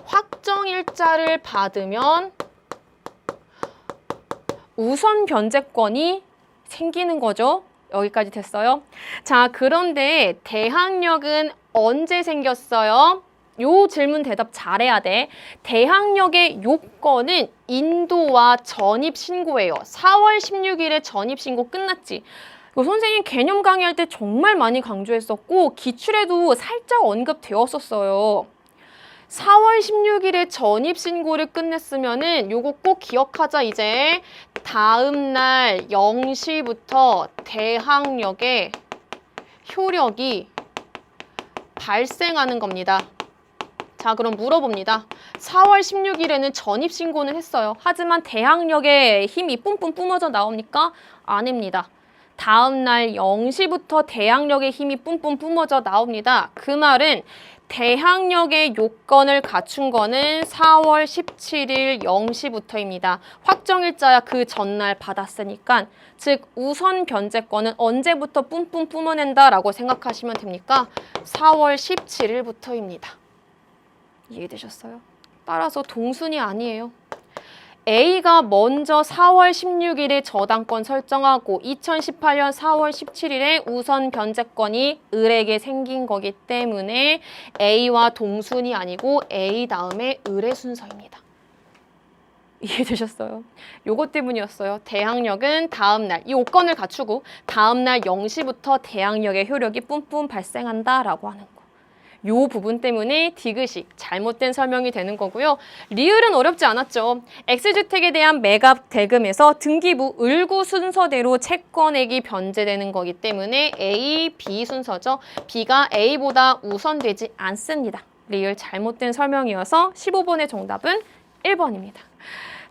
확정일자를 받으면 우선 변제권이 생기는 거죠. 여기까지 됐어요. 자, 그런데 대항력은 언제 생겼어요? 요 질문 대답 잘해야 돼. 대항력의 요건은 인도와 전입신고예요. 4월 16일에 전입신고 끝났지. 선생님 개념 강의할 때 정말 많이 강조했었고 기출에도 살짝 언급되었었어요. 4월 16일에 전입신고를 끝냈으면은 요거 꼭 기억하자. 이제 다음 날 0시부터 대항력의 효력이 발생하는 겁니다. 자, 그럼 물어봅니다. 4월 16일에는 전입신고는 했어요. 하지만 대항력의 힘이 뿜뿜 뿜어져 나옵니까? 아닙니다. 다음 날 0시부터 대항력의 힘이 뿜뿜 뿜어져 나옵니다. 그 말은 대항력의 요건을 갖춘 거는 4월 17일 0시부터입니다. 확정일자야 그 전날 받았으니까 즉 우선 변제권은 언제부터 뿜뿜 뿜어낸다라고 생각하시면 됩니까? 4월 17일부터입니다. 이해되셨어요? 따라서 동순이 아니에요. A가 먼저 4월 16일에 저당권 설정하고 2018년 4월 17일에 우선 변제권이 을에게 생긴 거기 때문에 A와 동순이 아니고 A 다음에 을의 순서입니다. 이해되셨어요? 요것 때문이었어요. 대항력은 다음날, 이 요건을 갖추고 다음날 0시부터 대항력의 효력이 뿜뿜 발생한다라고 하는 거. 요 부분 때문에 디귿이 잘못된 설명이 되는 거고요. 리을은 어렵지 않았죠. X주택에 대한 매각 대금에서 등기부 을구 순서대로 채권액이 변제되는 거기 때문에 A, B 순서죠. B가 A보다 우선되지 않습니다. 리을 잘못된 설명이어서 15번의 정답은 1번입니다.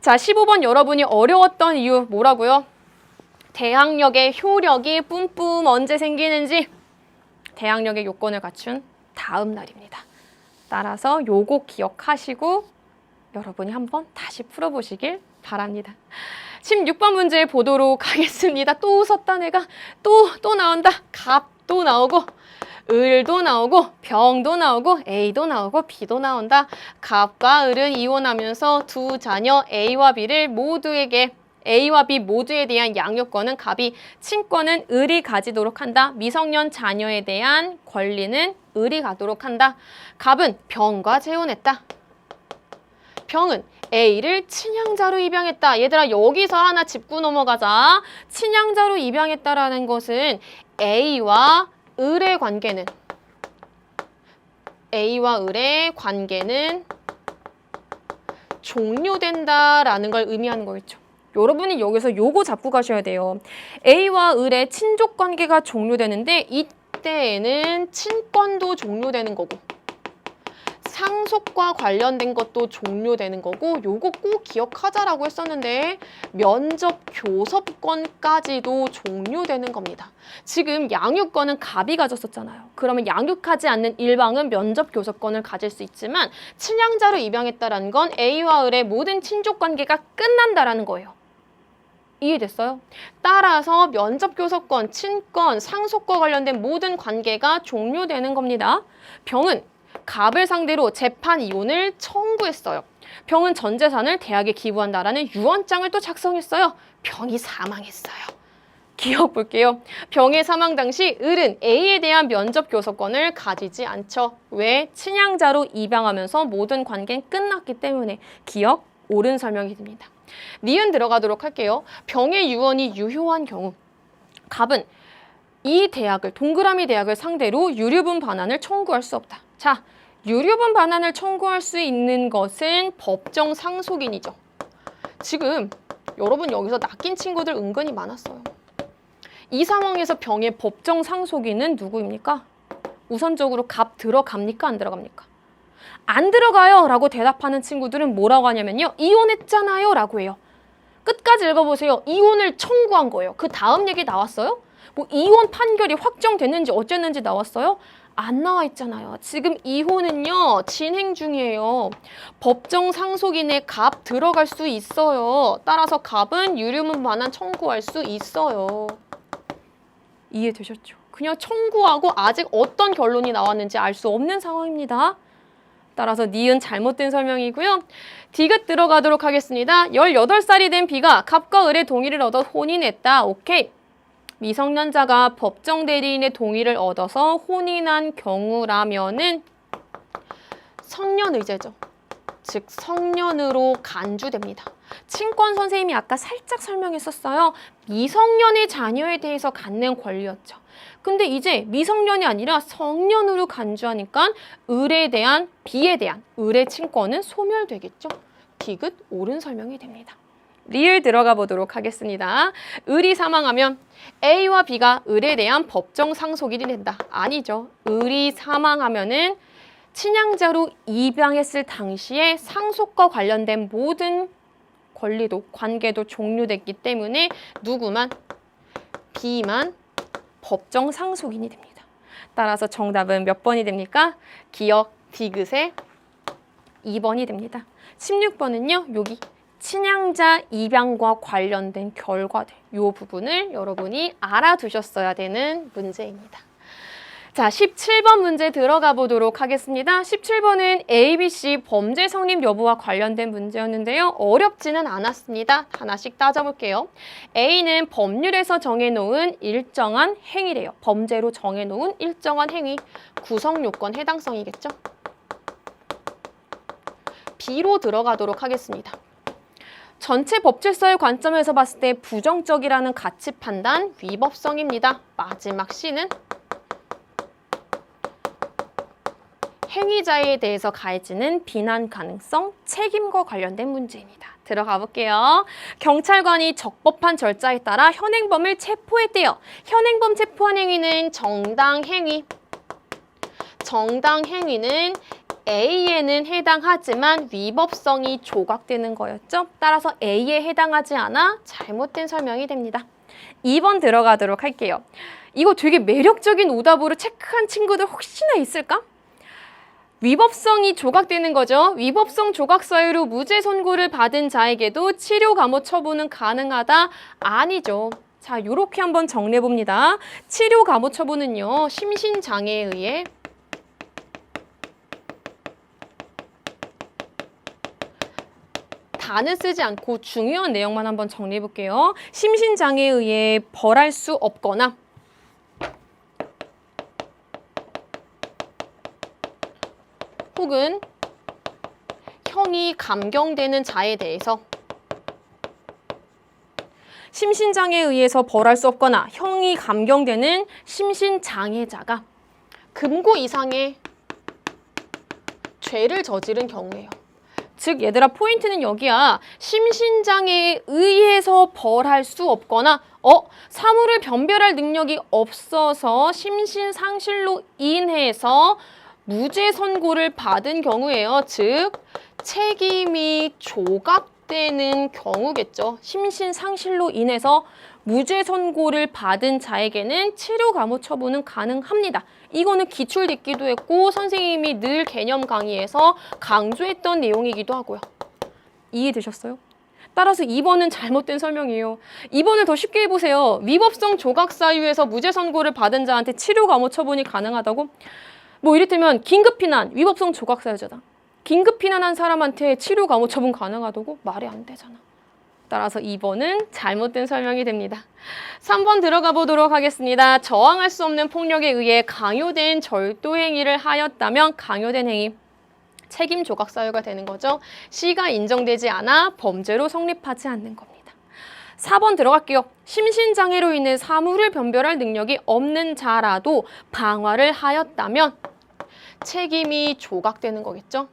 자, 15번 여러분이 어려웠던 이유 뭐라고요? 대항력의 효력이 뿜뿜 언제 생기는지 대항력의 요건을 갖춘 다음 날입니다. 따라서 요거 기억하시고 여러분이 한번 다시 풀어보시길 바랍니다. 16번 문제 보도록 하겠습니다. 또 웃었다 내가. 또 나온다. 갑도 나오고 을도 나오고 병도 나오고 A도 나오고 B도 나온다. 갑과 을은 이혼하면서 두 자녀 A와 B를 모두에게 A와 B 모두에 대한 양육권은 갑이, 친권은 을이 가지도록 한다. 미성년 자녀에 대한 권리는 을이 가도록 한다. 갑은 병과 재혼했다. 병은 A를 친양자로 입양했다. 얘들아 여기서 하나 짚고 넘어가자. 친양자로 입양했다라는 것은 A와 을의 관계는 종료된다라는 걸 의미하는 거겠죠. 여러분이 여기서 요거 잡고 가셔야 돼요. A와 을의 친족 관계가 종료되는데 이때에는 친권도 종료되는 거고 상속과 관련된 것도 종료되는 거고 요거 꼭 기억하자라고 했었는데 면접 교섭권까지도 종료되는 겁니다. 지금 양육권은 갑이 가졌었잖아요. 그러면 양육하지 않는 일방은 면접 교섭권을 가질 수 있지만 친양자로 입양했다라는 건 A와 을의 모든 친족 관계가 끝난다라는 거예요. 이해됐어요? 따라서 면접 교섭권, 친권, 상속과 관련된 모든 관계가 종료되는 겁니다. 병은 갑을 상대로 재판 이혼을 청구했어요. 병은 전 재산을 대학에 기부한다라는 유언장을 또 작성했어요. 병이 사망했어요. 기억 볼게요. 병의 사망 당시 을은 A에 대한 면접 교섭권을 가지지 않죠. 왜? 친양자로 입양하면서 모든 관계는 끝났기 때문에. 기억, 옳은 설명이 됩니다. 니은 들어가도록 할게요. 병의 유언이 유효한 경우 갑은 이 대학을, 동그라미 대학을 상대로 유류분 반환을 청구할 수 없다. 자, 유류분 반환을 청구할 수 있는 것은 법정 상속인이죠. 지금 여러분 여기서 낚인 친구들 은근히 많았어요. 이 상황에서 병의 법정 상속인은 누구입니까? 우선적으로 갑 들어갑니까? 안 들어갑니까? 안 들어가요 라고 대답하는 친구들은 뭐라고 하냐면요. 이혼했잖아요 라고 해요. 끝까지 읽어보세요. 이혼을 청구한 거예요. 그 다음 얘기 나왔어요? 뭐 이혼 판결이 확정됐는지 어쨌는지 나왔어요? 안 나와 있잖아요. 지금 이혼은요 진행 중이에요. 법정 상속인의 갑 들어갈 수 있어요. 따라서 갑은 유류분 반환 청구할 수 있어요. 이해되셨죠? 그냥 청구하고 아직 어떤 결론이 나왔는지 알 수 없는 상황입니다. 따라서 니은 잘못된 설명이고요. 디귿 들어가도록 하겠습니다. 18살이 된 B가 갑과 을의 동의를 얻어 혼인했다. 오케이. 미성년자가 법정 대리인의 동의를 얻어서 혼인한 경우라면은 성년의제죠. 즉 성년으로 간주됩니다. 친권 선생님이 아까 살짝 설명했었어요. 미성년의 자녀에 대해서 갖는 권리였죠. 근데 이제 미성년이 아니라 성년으로 간주하니까 을에 대한, B에 대한 을의 친권은 소멸되겠죠. 디귿 옳은 설명이 됩니다. 리을 들어가 보도록 하겠습니다. 을이 사망하면 A와 B가 을에 대한 법정 상속인이 된다. 아니죠. 을이 사망하면은 친양자로 입양했을 당시에 상속과 관련된 모든 권리도 관계도 종료됐기 때문에 누구만? B만 법정 상속인이 됩니다. 따라서 정답은 몇 번이 됩니까? 기억 디귿의 2번이 됩니다. 16번은요. 여기 친양자 입양과 관련된 결과들, 이 부분을 여러분이 알아두셨어야 되는 문제입니다. 자, 17번 문제 들어가 보도록 하겠습니다. 17번은 ABC 범죄 성립 여부와 관련된 문제였는데요. 어렵지는 않았습니다. 하나씩 따져볼게요. A는 법률에서 정해놓은 일정한 행위래요. 범죄로 정해놓은 일정한 행위, 구성 요건 해당성이겠죠. B로 들어가도록 하겠습니다. 전체 법질서의 관점에서 봤을 때 부정적이라는 가치 판단, 위법성입니다. 마지막 C는 행위자에 대해서 가해지는 비난 가능성, 책임과 관련된 문제입니다. 들어가 볼게요. 경찰관이 적법한 절차에 따라 현행범을 체포했대요. 현행범 체포한 행위는 정당 행위. 정당 행위는 A에는 해당하지만 위법성이 조각되는 거였죠. 따라서 A에 해당하지 않아 잘못된 설명이 됩니다. 2번 들어가도록 할게요. 이거 되게 매력적인 오답으로 체크한 친구들 혹시나 있을까? 위법성이 조각되는 거죠. 위법성 조각 사유로 무죄 선고를 받은 자에게도 치료 감호 처분은 가능하다? 아니죠. 자, 요렇게 한번 정리해 봅니다. 치료 감호 처분은요, 심신장애에 의해 다는 쓰지 않고 중요한 내용만 한번 정리해 볼게요. 심신장애에 의해 벌할 수 없거나 혹은 형이 감경되는 자에 대해서 심신장애에 의해서 벌할 수 없거나 형이 감경되는 심신장애자가 금고 이상의 죄를 저지른 경우예요. 즉 얘들아 포인트는 여기야. 심신장애에 의해서 벌할 수 없거나 사물을 변별할 능력이 없어서 심신상실로 인해서 무죄 선고를 받은 경우예요. 즉 책임이 조각되는 경우겠죠. 심신상실로 인해서 무죄 선고를 받은 자에게는 치료 감호 처분은 가능합니다. 이거는 기출 듣기도 했고 선생님이 늘 개념 강의에서 강조했던 내용이기도 하고요. 이해되셨어요? 따라서 2번은 잘못된 설명이에요. 2번을 더 쉽게 해보세요. 위법성 조각 사유에서 무죄 선고를 받은 자한테 치료 감호 처분이 가능하다고? 뭐 이를테면 긴급 피난, 위법성 조각 사유잖아. 긴급 피난한 사람한테 치료 감호 처분 가능하다고? 말이 안 되잖아. 따라서 2번은 잘못된 설명이 됩니다. 3번 들어가 보도록 하겠습니다. 저항할 수 없는 폭력에 의해 강요된 절도 행위를 하였다면 강요된 행위, 책임 조각 사유가 되는 거죠. C가 인정되지 않아 범죄로 성립하지 않는 겁니다. 4번 들어갈게요. 심신장애로 인해 사물을 변별할 능력이 없는 자라도 방화를 하였다면 책임이 조각되는 거겠죠.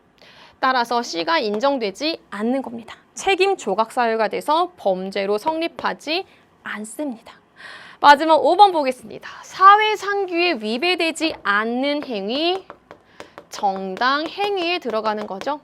따라서 C가 인정되지 않는 겁니다. 책임 조각 사유가 돼서 범죄로 성립하지 않습니다. 마지막 5번 보겠습니다. 사회상규에 위배되지 않는 행위, 정당 행위에 들어가는 거죠.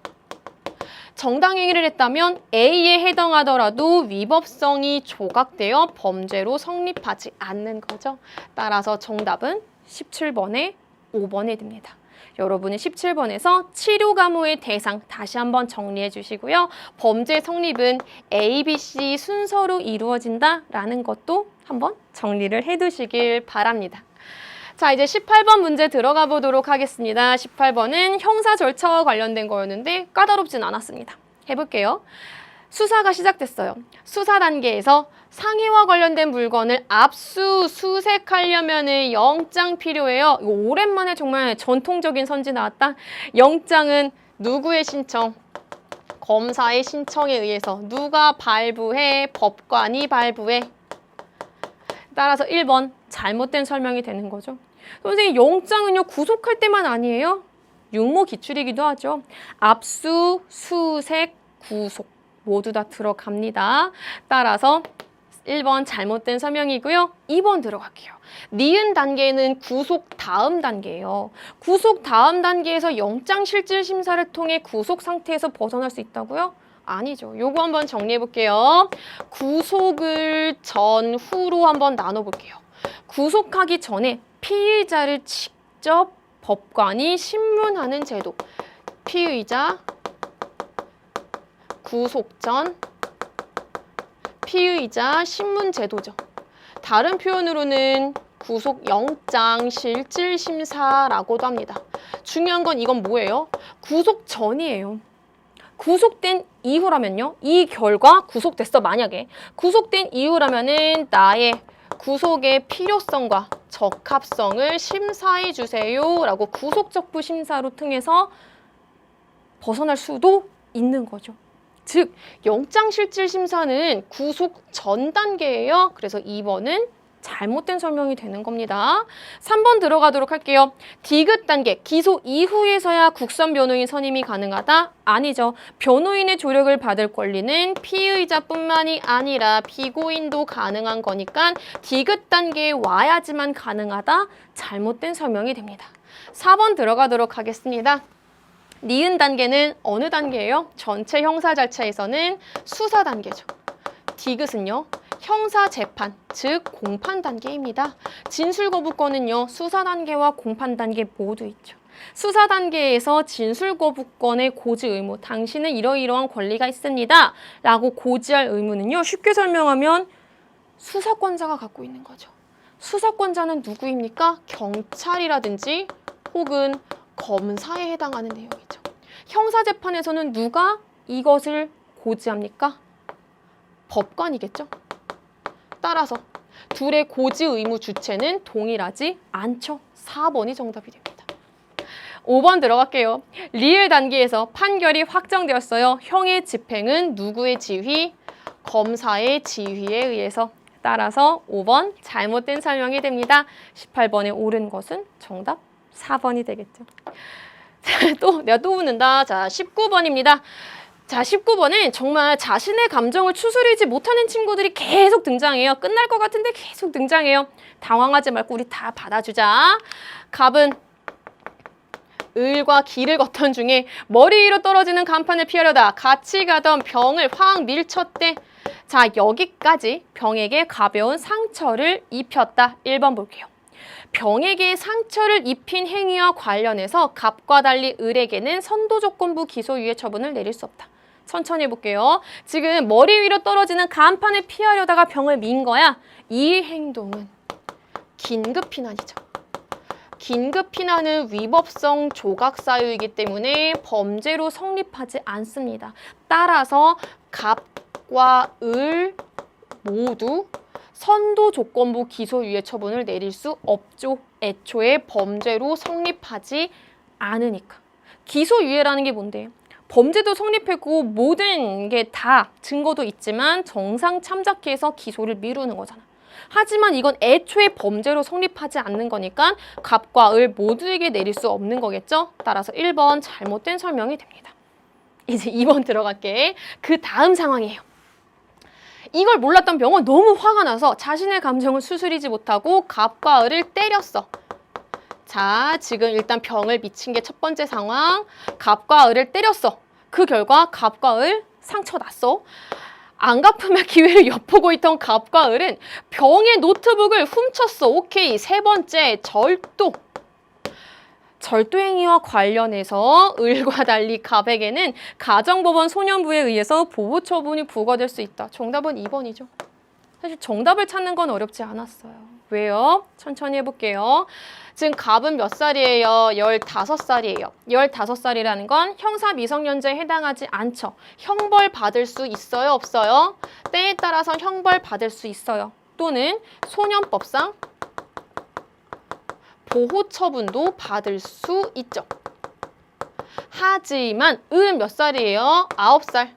정당 행위를 했다면 A에 해당하더라도 위법성이 조각되어 범죄로 성립하지 않는 거죠. 따라서 정답은 17번에 5번에 듭니다. 여러분은 17번에서 치료 감호의 대상 다시 한번 정리해 주시고요. 범죄 성립은 A, B, C 순서로 이루어진다라는 것도 한번 정리를 해두시길 바랍니다. 자, 이제 18번 문제 들어가 보도록 하겠습니다. 18번은 형사 절차와 관련된 거였는데 까다롭진 않았습니다. 해볼게요. 수사가 시작됐어요. 수사 단계에서 상해와 관련된 물건을 압수수색하려면 영장 필요해요. 이거 오랜만에 정말 전통적인 선지 나왔다. 영장은 누구의 신청? 검사의 신청에 의해서. 누가 발부해? 법관이 발부해. 따라서 1번 잘못된 설명이 되는 거죠. 선생님, 영장은요 구속할 때만 아니에요? 육모 기출이기도 하죠. 압수, 수색, 구속 모두 다 들어갑니다. 따라서 1번 잘못된 설명이고요. 2번 들어갈게요. 니은 단계는 구속 다음 단계예요. 구속 다음 단계에서 영장실질심사를 통해 구속 상태에서 벗어날 수 있다고요? 아니죠. 요거 한번 정리해 볼게요. 구속을 전후로 한번 나눠볼게요. 구속하기 전에 피의자를 직접 법관이 신문하는 제도. 피의자, 구속 전, 피의자 신문 제도죠. 다른 표현으로는 구속 영장 실질 심사라고도 합니다. 중요한 건 이건 뭐예요? 구속 전이에요. 구속된 이후라면요. 이 결과 구속됐어. 만약에 구속된 이후라면은 나의 구속의 필요성과 적합성을 심사해 주세요라고 구속적부 심사로 통해서 벗어날 수도 있는 거죠. 즉 영장실질심사는 구속 전 단계예요. 그래서 2번은 잘못된 설명이 되는 겁니다. 3번 들어가도록 할게요. 디귿 단계, 기소 이후에서야 국선 변호인 선임이 가능하다? 아니죠. 변호인의 조력을 받을 권리는 피의자뿐만이 아니라 피고인도 가능한 거니까 디귿 단계에 와야지만 가능하다? 잘못된 설명이 됩니다. 4번 들어가도록 하겠습니다. 니은 단계는 어느 단계예요? 전체 형사 절차에서는 수사 단계죠. 디귿은요, 형사 재판, 즉 공판 단계입니다. 진술 거부권은요, 수사 단계와 공판 단계 모두 있죠. 수사 단계에서 진술 거부권의 고지 의무, 당신은 이러이러한 권리가 있습니다 라고 고지할 의무는요, 쉽게 설명하면 수사권자가 갖고 있는 거죠. 수사권자는 누구입니까? 경찰이라든지 혹은 검사에 해당하는 내용이죠. 형사재판에서는 누가 이것을 고지합니까? 법관이겠죠. 따라서 둘의 고지 의무 주체는 동일하지 않죠. 4번이 정답이 됩니다. 5번 들어갈게요. 리을 단계에서 판결이 확정되었어요. 형의 집행은 누구의 지휘? 검사의 지휘에 의해서. 따라서 5번 잘못된 설명이 됩니다. 18번에 옳은 것은 정답 4번이 되겠죠. 내가 또 웃는다. 자, 19번입니다. 자, 19번은 정말 자신의 감정을 추스리지 못하는 친구들이 계속 등장해요. 끝날 것 같은데 계속 등장해요. 당황하지 말고 우리 다 받아주자. 갑은 을과 길을 걷던 중에 머리 위로 떨어지는 간판을 피하려다 같이 가던 병을 확 밀쳤대. 자, 여기까지 병에게 가벼운 상처를 입혔다. 1번 볼게요. 병에게 상처를 입힌 행위와 관련해서 갑과 달리 을에게는 선도조건부 기소유예 처분을 내릴 수 없다. 천천히 해볼게요. 지금 머리 위로 떨어지는 간판을 피하려다가 병을 민 거야. 이 행동은 긴급피난이죠. 긴급피난은 위법성 조각사유이기 때문에 범죄로 성립하지 않습니다. 따라서 갑과 을 모두 선도조건부 기소유예 처분을 내릴 수 없죠. 애초에 범죄로 성립하지 않으니까. 기소유예라는 게 뭔데요? 범죄도 성립했고 모든 게 다 증거도 있지만 정상 참작해서 기소를 미루는 거잖아. 하지만 이건 애초에 범죄로 성립하지 않는 거니까 갑과 을 모두에게 내릴 수 없는 거겠죠? 따라서 1번 잘못된 설명이 됩니다. 이제 2번 들어갈게. 그 다음 상황이에요. 이걸 몰랐던 병은 너무 화가 나서 자신의 감정을 추스리지 못하고 갑과 을을 때렸어. 자, 지금 일단 병을 미친 게 첫 번째 상황. 갑과 을을 때렸어. 그 결과 갑과 을 상처 났어. 안 갚으면 기회를 엿보고 있던 갑과 을은 병의 노트북을 훔쳤어. 오케이. 세 번째, 절도. 절도 행위와 관련해서 을과 달리 갑에게는 가정법원 소년부에 의해서 보호 처분이 부과될 수 있다. 정답은 2번이죠. 사실 정답을 찾는 건 어렵지 않았어요. 왜요? 천천히 해볼게요. 지금 갑은 몇 살이에요? 15살이에요. 15살이라는 건 형사 미성년자에 해당하지 않죠. 형벌 받을 수 있어요? 없어요? 때에 따라서 형벌 받을 수 있어요. 또는 소년법상 보호 처분도 받을 수 있죠. 하지만 은 몇 살이에요? 9살.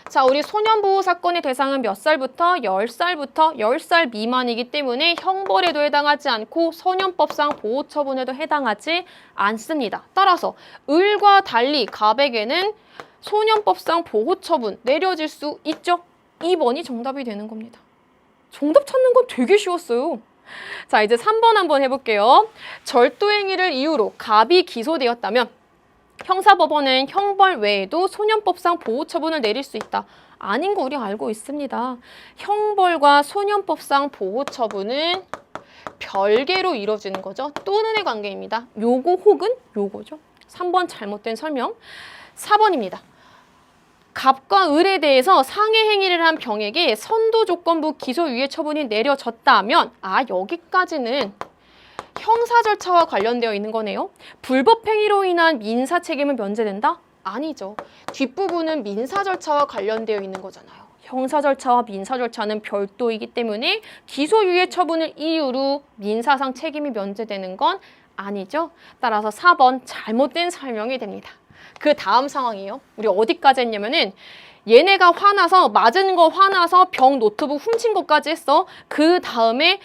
자, 우리 소년보호 사건의 대상은 몇 살부터? 10살부터 10살 미만이기 때문에 형벌에도 해당하지 않고 소년법상 보호 처분에도 해당하지 않습니다. 따라서 을과 달리 갑에게는 소년법상 보호 처분 내려질 수 있죠. 2번이 정답이 되는 겁니다. 정답 찾는 건 되게 쉬웠어요. 자, 이제 3번 한번 해볼게요. 절도 행위를 이유로 갑이 기소되었다면 형사법원은 형벌 외에도 소년법상 보호처분을 내릴 수 있다. 아닌 거 우리 알고 있습니다. 형벌과 소년법상 보호처분은 별개로 이루어지는 거죠. 또는의 관계입니다. 요거 혹은 요거죠. 3번 잘못된 설명. 4번입니다. 갑과 을에 대해서 상해 행위를 한 병에게 선도조건부 기소유예 처분이 내려졌다면 여기까지는 형사 절차와 관련되어 있는 거네요. 불법 행위로 인한 민사 책임은 면제된다? 아니죠. 뒷부분은 민사 절차와 관련되어 있는 거잖아요. 형사 절차와 민사 절차는 별도이기 때문에 기소유예 처분을 이유로 민사상 책임이 면제되는 건 아니죠. 따라서 4번 잘못된 설명이 됩니다. 그 다음 상황이에요. 우리 어디까지 했냐면은 얘네가 화나서 맞은 거 화나서 병 노트북 훔친 것까지 했어. 그 다음에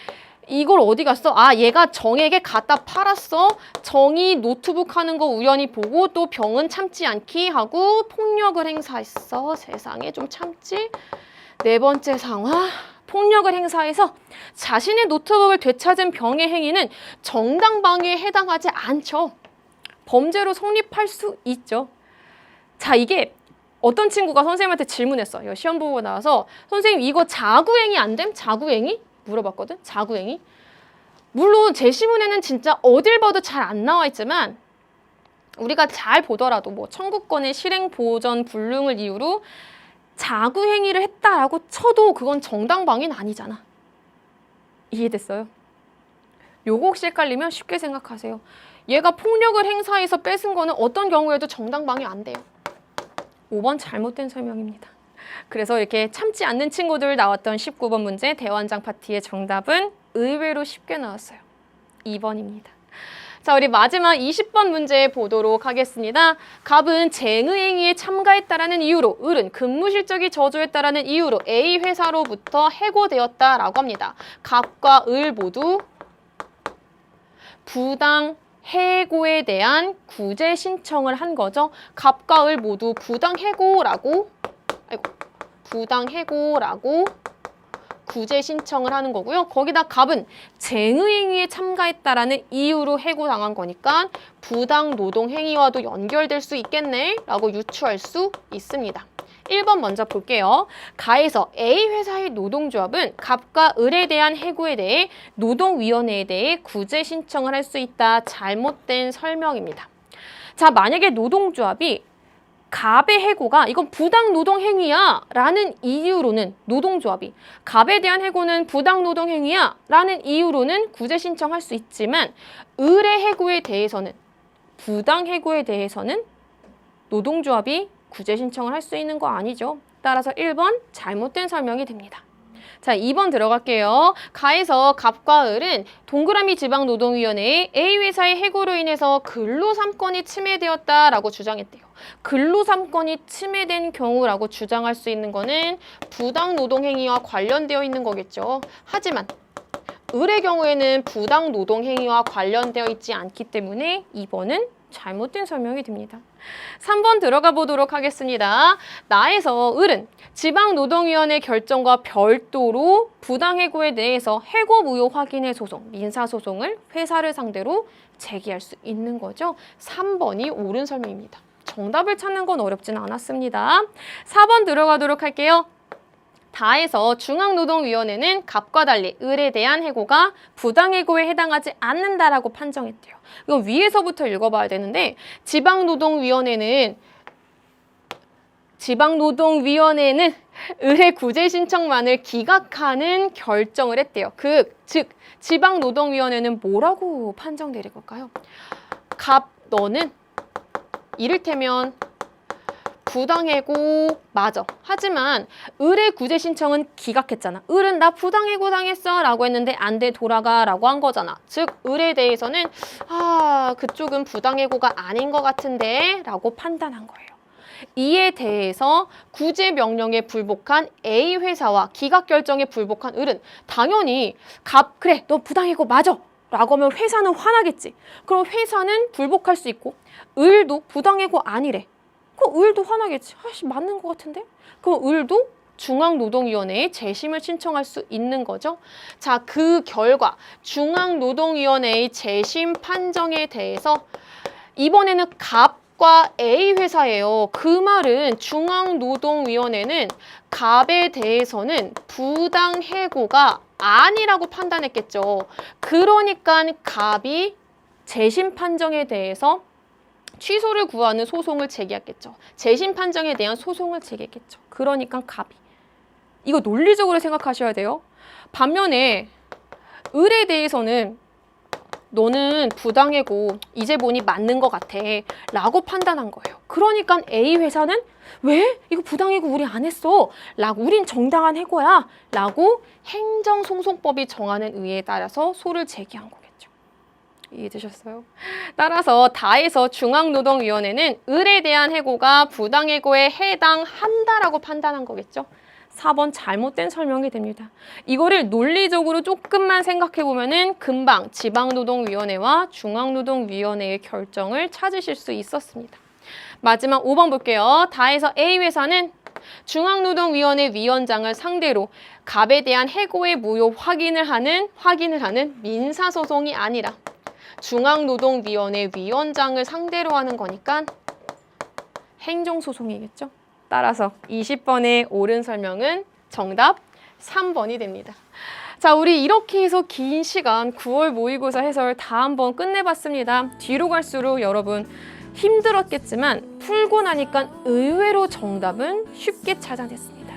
이걸 어디 갔어? 아, 얘가 정에게 갖다 팔았어. 정이 노트북 하는 거 우연히 보고 또 병은 참지 않기 하고 폭력을 행사했어. 세상에 좀 참지. 네 번째 상황. 폭력을 행사해서 자신의 노트북을 되찾은 병의 행위는 정당방위에 해당하지 않죠. 범죄로 성립할 수 있죠. 자, 이게 어떤 친구가 선생님한테 질문했어요. 시험 보고 나와서 선생님 이거 자구행위 안 됨? 자구행위? 물어봤거든. 자구행위. 물론 제 시문에는 진짜 어딜 봐도 잘 안 나와 있지만 우리가 잘 보더라도 뭐 청구권의 실행 보전 불능을 이유로 자구행위를 했다라고 쳐도 그건 정당방위는 아니잖아. 이해됐어요? 요거 혹시 헷갈리면 쉽게 생각하세요. 얘가 폭력을 행사해서 뺏은 거는 어떤 경우에도 정당방위 안 돼요. 5번 잘못된 설명입니다. 그래서 이렇게 참지 않는 친구들 나왔던 19번 문제 대환장 파티의 정답은 의외로 쉽게 나왔어요. 2번입니다. 자, 우리 마지막 20번 문제 보도록 하겠습니다. 갑은 쟁의행위에 참가했다라는 이유로, 을은 근무 실적이 저조했다라는 이유로 A 회사로부터 해고되었다라고 합니다. 갑과 을 모두 부당 해고에 대한 구제 신청을 한 거죠. 갑과 을 모두 부당 해고라고 구제 신청을 하는 거고요. 거기다 갑은 쟁의행위에 참가했다라는 이유로 해고당한 거니까 부당 노동행위와도 연결될 수 있겠네 라고 유추할 수 있습니다. 1번 먼저 볼게요. 가에서 A 회사의 노동조합은 갑과 을에 대한 해고에 대해 노동위원회에 대해 구제 신청을 할 수 있다. 잘못된 설명입니다. 자, 만약에 노동조합이 갑의 해고가 이건 부당 노동 행위야 라는 이유로는 노동조합이 갑에 대한 해고는 부당 노동 행위야 라는 이유로는 구제 신청할 수 있지만 을의 해고에 대해서는 부당 해고에 대해서는 노동조합이 구제 신청을 할 수 있는 거 아니죠. 따라서 1번 잘못된 설명이 됩니다. 자, 2번 들어갈게요. 가에서 갑과 을은 동그라미 지방노동위원회에 A 회사의 해고로 인해서 근로삼권이 침해되었다라고 주장했대요. 근로삼권이 침해된 경우라고 주장할 수 있는 거는 부당노동행위와 관련되어 있는 거겠죠. 하지만 을의 경우에는 부당노동행위와 관련되어 있지 않기 때문에 2번은 잘못된 설명이 됩니다. 3번 들어가 보도록 하겠습니다. 나에서 을은 지방노동위원회 결정과 별도로 부당해고에 대해서 해고 무효 확인의 소송, 민사소송을 회사를 상대로 제기할 수 있는 거죠. 3번이 옳은 설명입니다. 정답을 찾는 건 어렵진 않았습니다. 4번 들어가도록 할게요. 다에서 중앙노동위원회는 갑과 달리 을에 대한 해고가 부당해고에 해당하지 않는다라고 판정했대요. 이건 위에서부터 읽어봐야 되는데 지방노동위원회는 을의 구제 신청만을 기각하는 결정을 했대요. 즉 지방노동위원회는 뭐라고 판정 내릴 걸까요? 갑, 너는 이를테면 부당해고 맞아. 하지만 을의 구제 신청은 기각했잖아. 을은 나 부당해고 당했어 라고 했는데 안 돼 돌아가 라고 한 거잖아. 즉 을에 대해서는 그쪽은 부당해고가 아닌 것 같은데 라고 판단한 거예요. 이에 대해서 구제 명령에 불복한 A 회사와 기각 결정에 불복한 을은 당연히 그래 너 부당해고 맞아 라고 하면 회사는 화나겠지. 그럼 회사는 불복할 수 있고 을도 부당해고 아니래. 그럼 을도 화나겠지. 맞는 것 같은데? 그럼 을도 중앙노동위원회에 재심을 신청할 수 있는 거죠. 자, 그 결과 중앙노동위원회의 재심 판정에 대해서 이번에는 갑과 A 회사예요. 그 말은 중앙노동위원회는 갑에 대해서는 부당해고가 아니라고 판단했겠죠. 그러니까 갑이 재심 판정에 대해서 취소를 구하는 소송을 제기했겠죠. 재심 판정에 대한 소송을 제기했겠죠. 그러니까 갑이. 이거 논리적으로 생각하셔야 돼요. 반면에 을에 대해서는 너는 부당해고 이제 보니 맞는 것 같아 라고 판단한 거예요. 그러니까 A 회사는 왜? 이거 부당해고 우리 안 했어. 우린 정당한 해고야. 라고 행정소송법이 정하는 의의에 따라서 소를 제기한 거예요. 이해되셨어요? 따라서 다에서 중앙노동위원회는 을에 대한 해고가 부당해고에 해당한다라고 판단한 거겠죠. 4번 잘못된 설명이 됩니다. 이거를 논리적으로 조금만 생각해 보면은 금방 지방노동위원회와 중앙노동위원회의 결정을 찾으실 수 있었습니다. 마지막 5번 볼게요. 다해서 A 회사는 중앙노동위원회 위원장을 상대로 갑에 대한 해고의 무효 확인을 하는 민사소송이 아니라 중앙노동위원회 위원장을 상대로 하는 거니까 행정소송이겠죠. 따라서 20번의 옳은 설명은 정답 3번이 됩니다. 자, 우리 이렇게 해서 긴 시간 9월 모의고사 해설 다 한번 끝내봤습니다. 뒤로 갈수록 여러분 힘들었겠지만 풀고 나니까 의외로 정답은 쉽게 찾아냈습니다.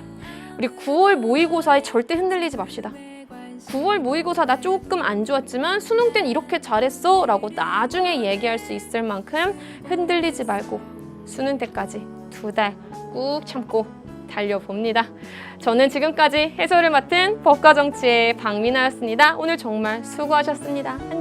우리 9월 모의고사에 절대 흔들리지 맙시다. 9월 모의고사 나 조금 안 좋았지만 수능 땐 이렇게 잘했어 라고 나중에 얘기할 수 있을 만큼 흔들리지 말고 수능 때까지 2달 꾹 참고 달려봅니다. 저는 지금까지 해설을 맡은 법과정치의 박민아였습니다. 오늘 정말 수고하셨습니다.